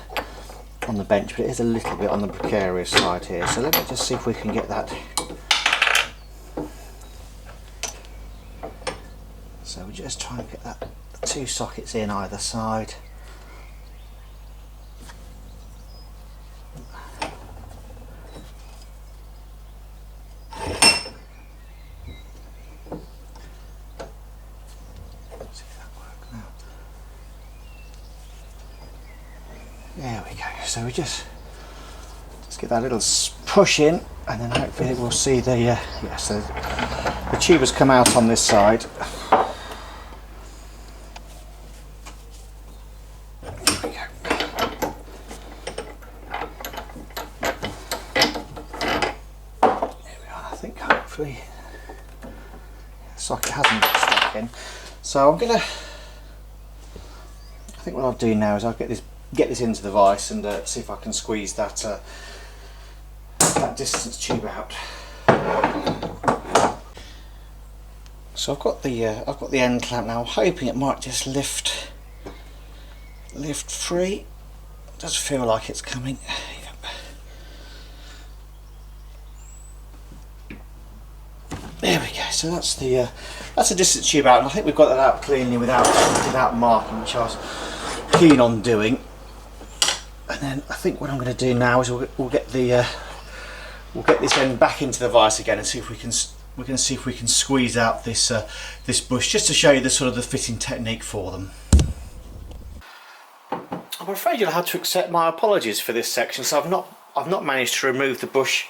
bench, but it is a little bit on the precarious side here. So let me just see if we can get that. So we just try and get the 2 sockets in either side. There we go. So we just get that little push in, and then hopefully we'll see the so the tube has come out on this side. There we go. There we are. I think hopefully the socket hasn't got stuck in. So I think what I'll do now is I'll get this into the vise and see if I can squeeze that distance tube out. So I've got the end clamp now. I'm hoping it might just lift free. It does feel like it's coming. There we go. So that's the distance tube out, and I think we've got that out cleanly without marking, which I was keen on doing. And then I think what I'm going to do now is we'll get the we'll get this end back into the vise again and see if we can squeeze out this this bush, just to show you the sort of the fitting technique for them. I'm afraid you'll have to accept my apologies for this section. So I've not managed to remove the bush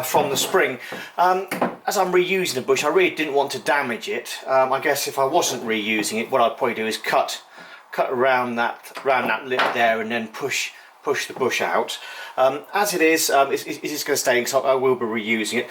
from the spring. As I'm reusing the bush, I really didn't want to damage it. I guess if I wasn't reusing it, what I'd probably do is cut around that lip there and then push the bush out. As it is, it is going to stay in, so I will be reusing it.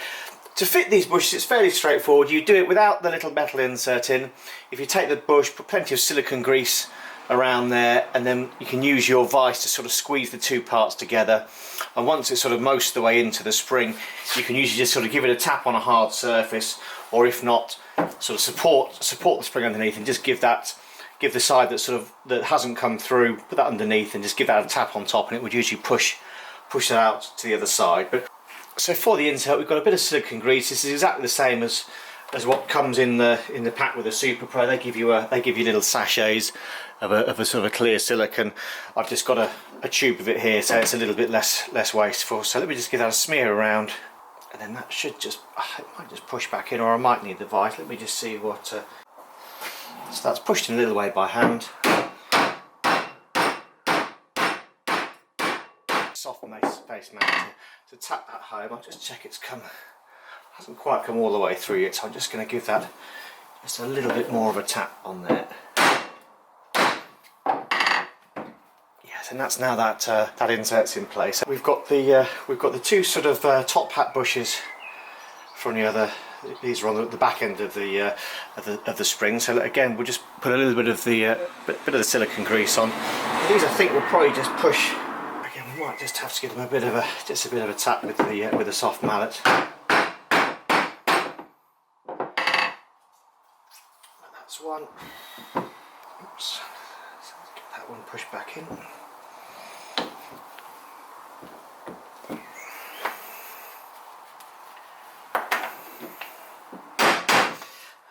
To fit these bushes, it's fairly straightforward. You do it without the little metal insert in. If you take the bush, put plenty of silicone grease around there, and then you can use your vise to sort of squeeze the two parts together. And once it's sort of most of the way into the spring, you can usually just sort of give it a tap on a hard surface, or if not, sort of support the spring underneath, and just give the side that hasn't come through, put that underneath, and just give that a tap on top, and it would usually push that out to the other side. But so for the insert, we've got a bit of silicone grease. This is exactly the same as what comes in the pack with the Super Pro. They give you little sachets of a sort of a clear silicone. I've just got a tube of it here, so it's a little bit less wasteful. So let me just give that a smear around, and then that should it might just push back in, or I might need the vise. Let me just see what. So that's pushed in a little way by hand. Soft face mat to tap that home. I'll just check hasn't quite come all the way through yet, so I'm just going to give that just a little bit more of a tap on there. Yes, and that's now that insert's in place. We've got the two sort of top hat bushes from the other. These are on the back end of the spring. So again, we'll just put a little bit of the silicone grease on. These I think will probably just push. Again, we might just have to give them a bit of a tap with the soft mallet. That's one. Oops. So let's get that one pushed back in.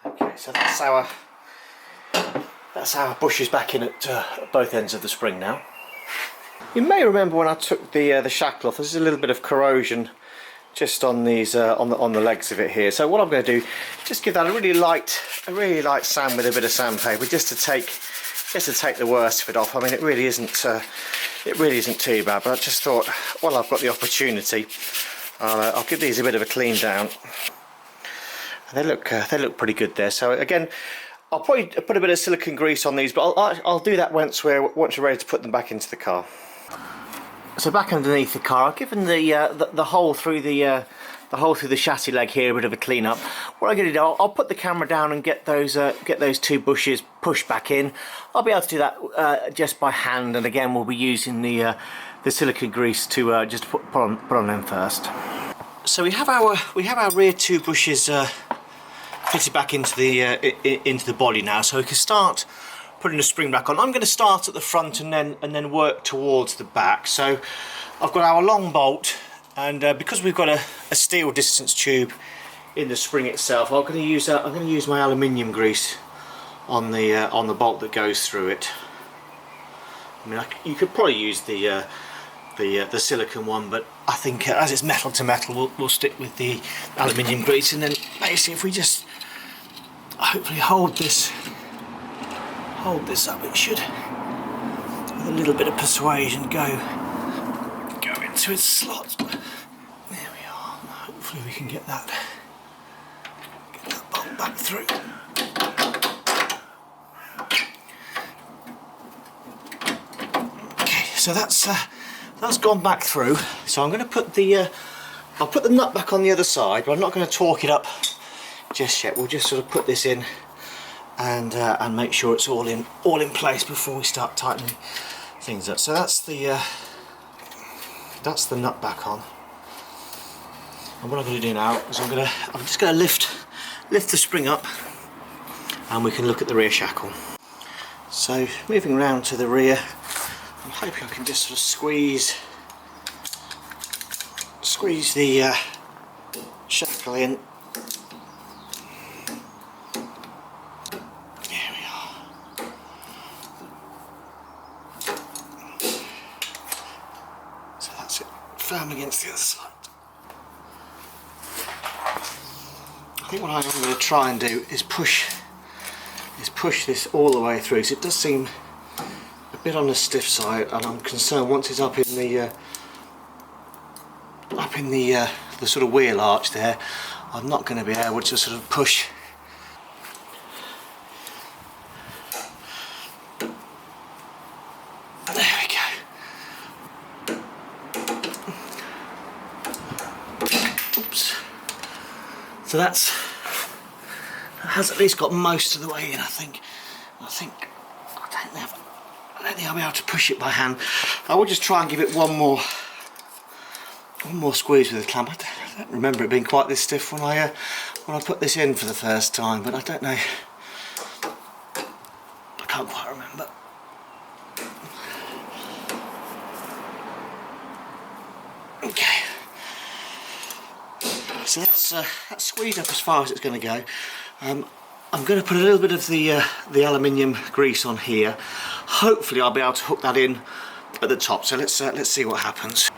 Okay, so that's our bushes back in at both ends of the spring now. You may remember when I took the shackle off, there's a little bit of corrosion just on these on the legs of it here. So what I'm going to do, just give that a really light sand with a bit of sandpaper, just to take the worst of it off. I mean, it really isn't too bad, but I just thought, while I've got the opportunity, I'll give these a bit of a clean down. And they look pretty good there. So again, I'll probably put a bit of silicone grease on these, but I'll do that once we're ready to put them back into the car. So back underneath the car, I've given the hole through the chassis leg here a bit of a clean up. What I'm going to do, I'll put the camera down and get those two bushes pushed back in. I'll be able to do that just by hand, and again we'll be using the silicone grease to just put on them first. So we have our rear two bushes fitted back into the body now, so we can start putting the spring back on. I'm going to start at the front and then work towards the back. So I've got our long bolt, and because we've got a steel distance tube in the spring itself, I'm going to use my aluminium grease on the bolt that goes through it. I mean, you could probably use the silicone one, but I think as it's metal to metal, we'll stick with the aluminium grease. And then basically, if we just hopefully hold this up, it should, with a little bit of persuasion, go into its slot. There we are. Hopefully we can get that bolt back through. Okay, so that's gone back through. So I'm going to put I'll put the nut back on the other side, but I'm not going to torque it up just yet. We'll just sort of put this in and make sure it's all in place before we start tightening things up. So that's the nut back on. And what I'm going to do now is I'm just going to lift the spring up, and we can look at the rear shackle. So moving around to the rear, I'm hoping I can just sort of squeeze the shackle in. Firm against the other side. think what I'm going to try and do is push this all the way through. So it does seem a bit on the stiff side, and I'm concerned once it's up in the sort of wheel arch there, I'm not going to be able to sort of push. There we go. Oops. So that has at least got most of the way in, I think. I don't think I'll be able to push it by hand. I will just try and give it one more squeeze with the clamp. I don't remember it being quite this stiff when I put this in for the first time, but I don't know. I can't quite remember. Okay. So that's squeezed up as far as it's going to go. I'm going to put a little bit of the aluminium grease on here. Hopefully I'll be able to hook that in at the top. So let's see what happens.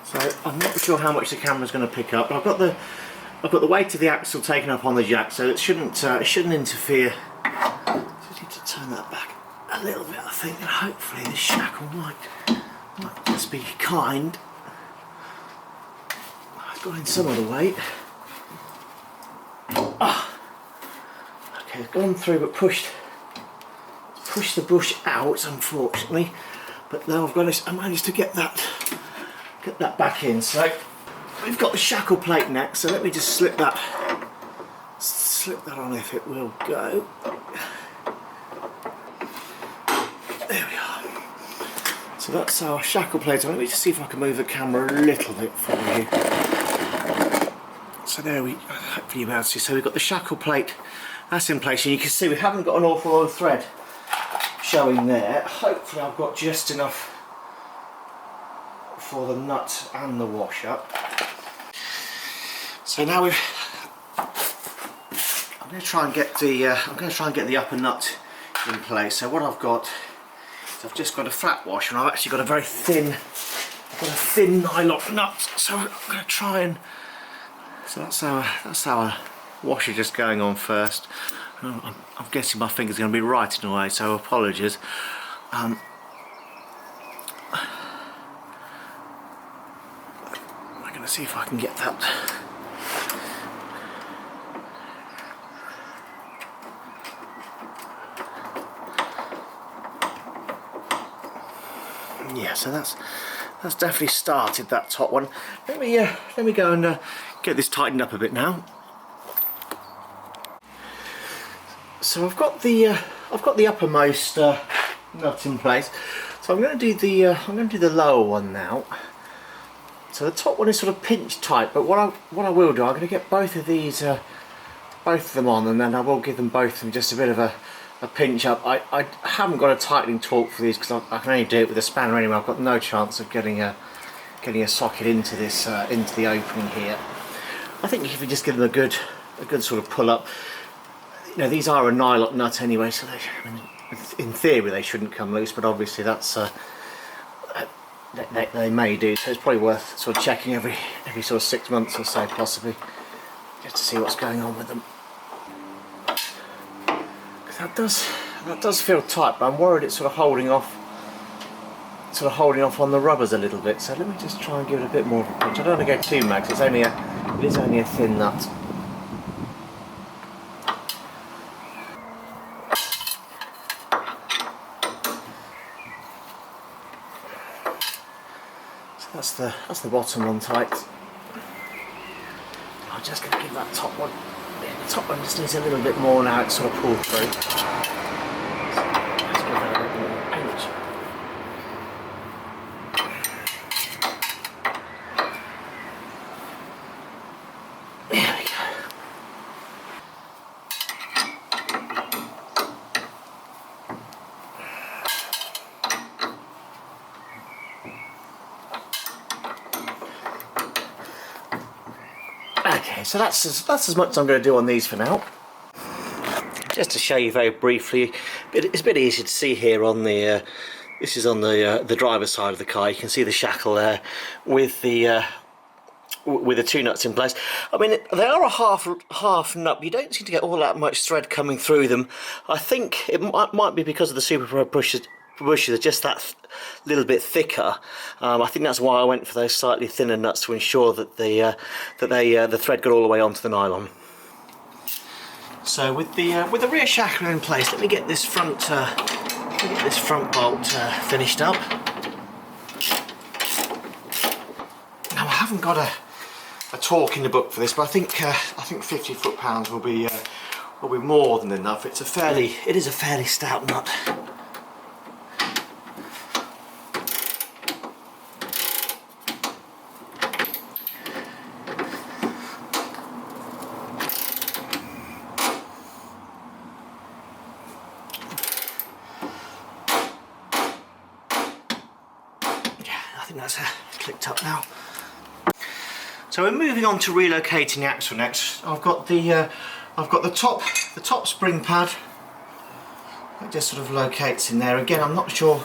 So I'm not sure how much the camera's going to pick up, but I've got the weight of the axle taken up on the jack, so it shouldn't interfere. Just need to turn that back a little bit, I think, and hopefully this shackle might just be kind. I've got in some of the weight. Okay, it's gone through but pushed the bush out, unfortunately. But now I managed to get that back in. So we've got the shackle plate next, so let me just slip that on if it will go. There we are. So that's our shackle plate on. Let me just see if I can move the camera a little bit for you. So there hopefully you'll be able to see. So we've got the shackle plate, that's in place, and you can see we haven't got an awful lot of thread showing there. Hopefully I've got just enough for the nut and the washer. So now I'm going to try and get the upper nut in place. So what I've got is I've just got a flat washer, and I've actually got a very thin nylon nut. So I'm going to try and. So that's our washer just going on first. I'm guessing my finger's going to be right in the way, so apologies. I'm going to see if I can get that. Yeah, so that's definitely started, that top one. Let me go and get this tightened up a bit now. So I've got the uppermost nut in place. So I'm going to do the lower one now. So the top one is sort of pinch tight, but what I will do, I'm going to get both of them on, and then I will give them both just a bit of a pinch up. I haven't got a tightening torque for these because I can only do it with a spanner anyway. I've got no chance of getting a socket into this into the opening here. I think if you just give them a good sort of pull up, you know, these are a nylon nut anyway, so in theory they shouldn't come loose, but obviously that's they may do. So it's probably worth sort of checking every sort of 6 months or so, possibly, just to see what's going on with them. That does feel tight, but I'm worried it's sort of holding off on the rubbers a little bit. So let me just try and give it a bit more of a pinch. I don't want to go too mad, because it is only a thin nut. So that's the bottom one tight. I'm just going to give that top one. Yeah, the top one just needs a little bit more now. It's sort of pulled through. So let's give that a bit more pinch. There we go. Okay, so that's as much as I'm going to do on these for now. Just to show you very briefly, it's a bit easy to see here on the. This is on the driver's side of the car. You can see the shackle there with the with the 2 nuts in place. I mean, they are a half nut, but you don't seem to get all that much thread coming through them. I think it might be because of the Super Pro bushes are just that little bit thicker. I think that's why I went for those slightly thinner nuts, to ensure that the thread got all the way onto the nylon. So with the rear shackle in place, let me get this front bolt finished up. Now, I haven't got a torque in the book for this, but I think 50 foot-pounds will be more than enough. It is a fairly stout nut. I think that's clicked up now. So we're moving on to relocating the axle next. I've got the top spring pad. It just sort of locates in there. Again, I'm not sure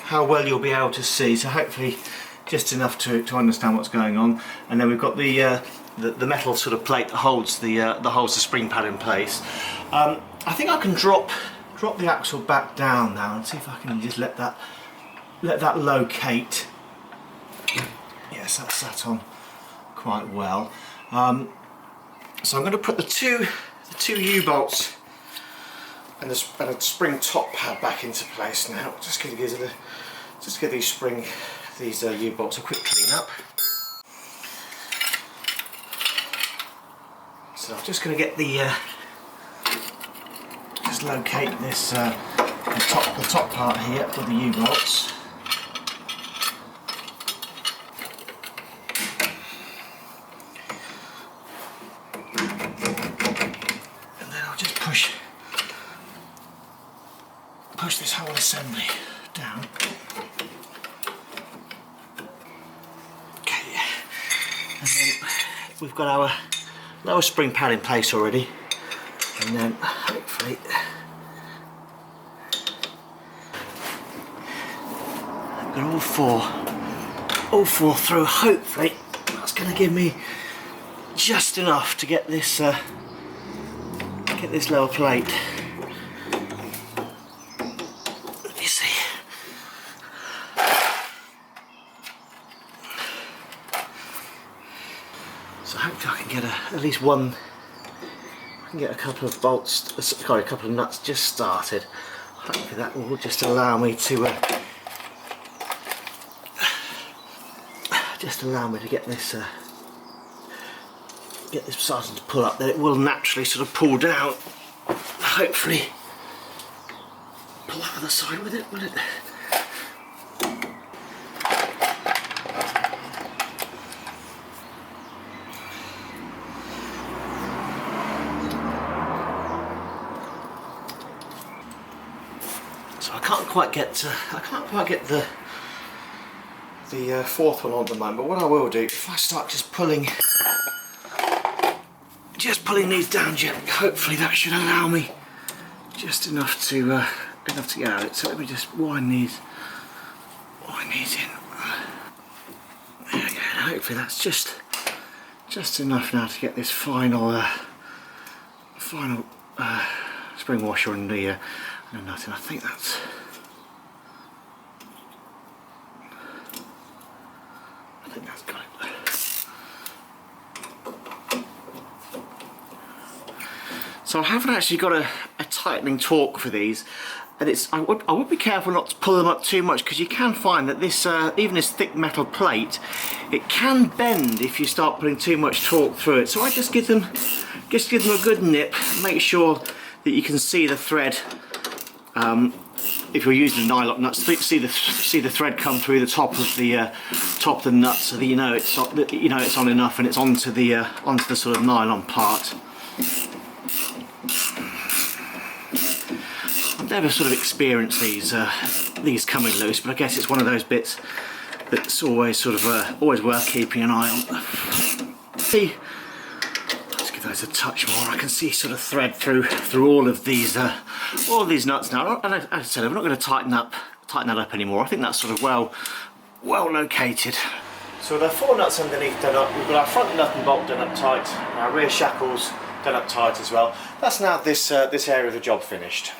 how well you'll be able to see, so hopefully just enough to understand what's going on. And then we've got the metal sort of plate that holds the spring pad in place. I think I can drop the axle back down now and see if I can just let that locate. Yes, that's sat on quite well. So I'm going to put the two U-bolts and a spring top pad back into place now. Just going to give these U-bolts a quick clean up. So I'm just going to get just locate this the top part here with the U-bolts. Push this whole assembly down. Okay, and then we've got our lower spring pad in place already, and then hopefully I've got all four through. Hopefully that's going to give me just enough to get this lower plate. So hopefully I can get at least one. I can get a couple of bolts, sorry, a couple of nuts just started. Hopefully that will just allow me to get this starting to pull up. Then it will naturally sort of pull down. Hopefully, pull up the side with it, will it? So I can't quite get the fourth one on at the moment, but what I will do, if I start just pulling these down gently, hopefully that should allow me just enough to get at it. So let me just wind these in. There we go. And hopefully that's just enough now to get this final spring washer and the nut in. I think that's. I think that's got it. So I haven't actually got a tightening torque for these, and I would be careful not to pull them up too much, because you can find that this even this thick metal plate, it can bend if you start putting too much torque through it. So I just give them a good nip, make sure that you can see the thread. If you're using a nylon nut, see the thread come through the top of the nut, so that you know it's on enough and it's onto the sort of nylon part. I've never sort of experienced these coming loose, but I guess it's one of those bits that's always worth keeping an eye on. See, let's give those a touch more. I can see sort of thread through all of these nuts now. And as I said, I'm not going to tighten that up anymore. I think that's sort of well located. So with our 4 nuts underneath done up, we've got our front nut and bolt done up tight, and our rear shackles done up tight as well. That's now this area of the job finished.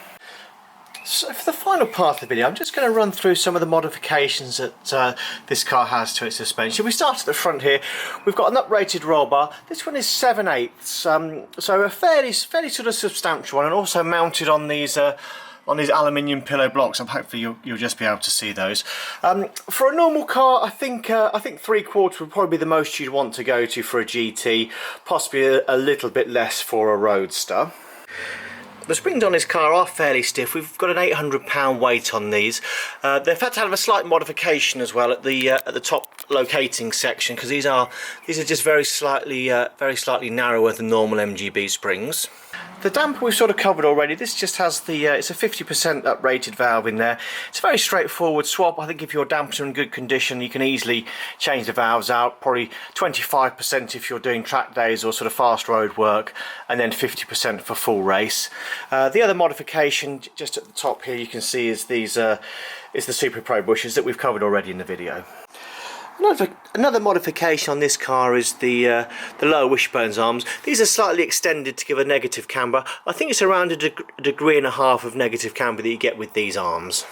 So for the final part of the video, I'm just going to run through some of the modifications that this car has to its suspension. We start at the front here. We've got an uprated roll bar. This one is 7/8, so a fairly sort of substantial one, and also mounted on these aluminium pillow blocks. And hopefully you'll just be able to see those. For a normal car, I think 3/4 would probably be the most you'd want to go to for a GT, possibly a little bit less for a roadster. The springs on this car are fairly stiff. We've got an 800-pound weight on these. They've had to have a slight modification as well at the top locating section, because these are just very slightly narrower than normal MGB springs. The damper we've sort of covered already. This just has it's a 50% uprated valve in there. It's a very straightforward swap. I think if your dampers are in good condition, you can easily change the valves out. Probably 25% if you're doing track days or sort of fast road work, and then 50% for full race. The other modification just at the top here you can see is the Super Pro bushes that we've covered already in the video. Another modification on this car is the lower wishbones arms. These are slightly extended to give a negative camber. I think it's around a degree and a half of negative camber that you get with these arms.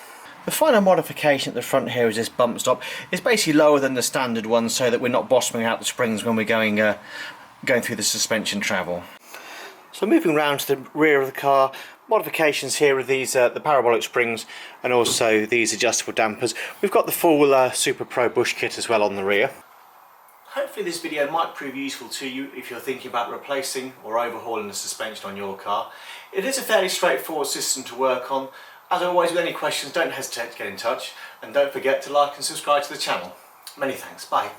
The final modification at the front here is this bump stop. It's basically lower than the standard one, so that we're not bottoming out the springs when we're going through the suspension travel. So moving round to the rear of the car, modifications here are these the parabolic springs, and also these adjustable dampers. We've got the full Super Pro bush kit as well on the rear. Hopefully this video might prove useful to you if you're thinking about replacing or overhauling the suspension on your car. It is a fairly straightforward system to work on. As always, with any questions, don't hesitate to get in touch, and don't forget to like and subscribe to the channel. Many thanks. Bye.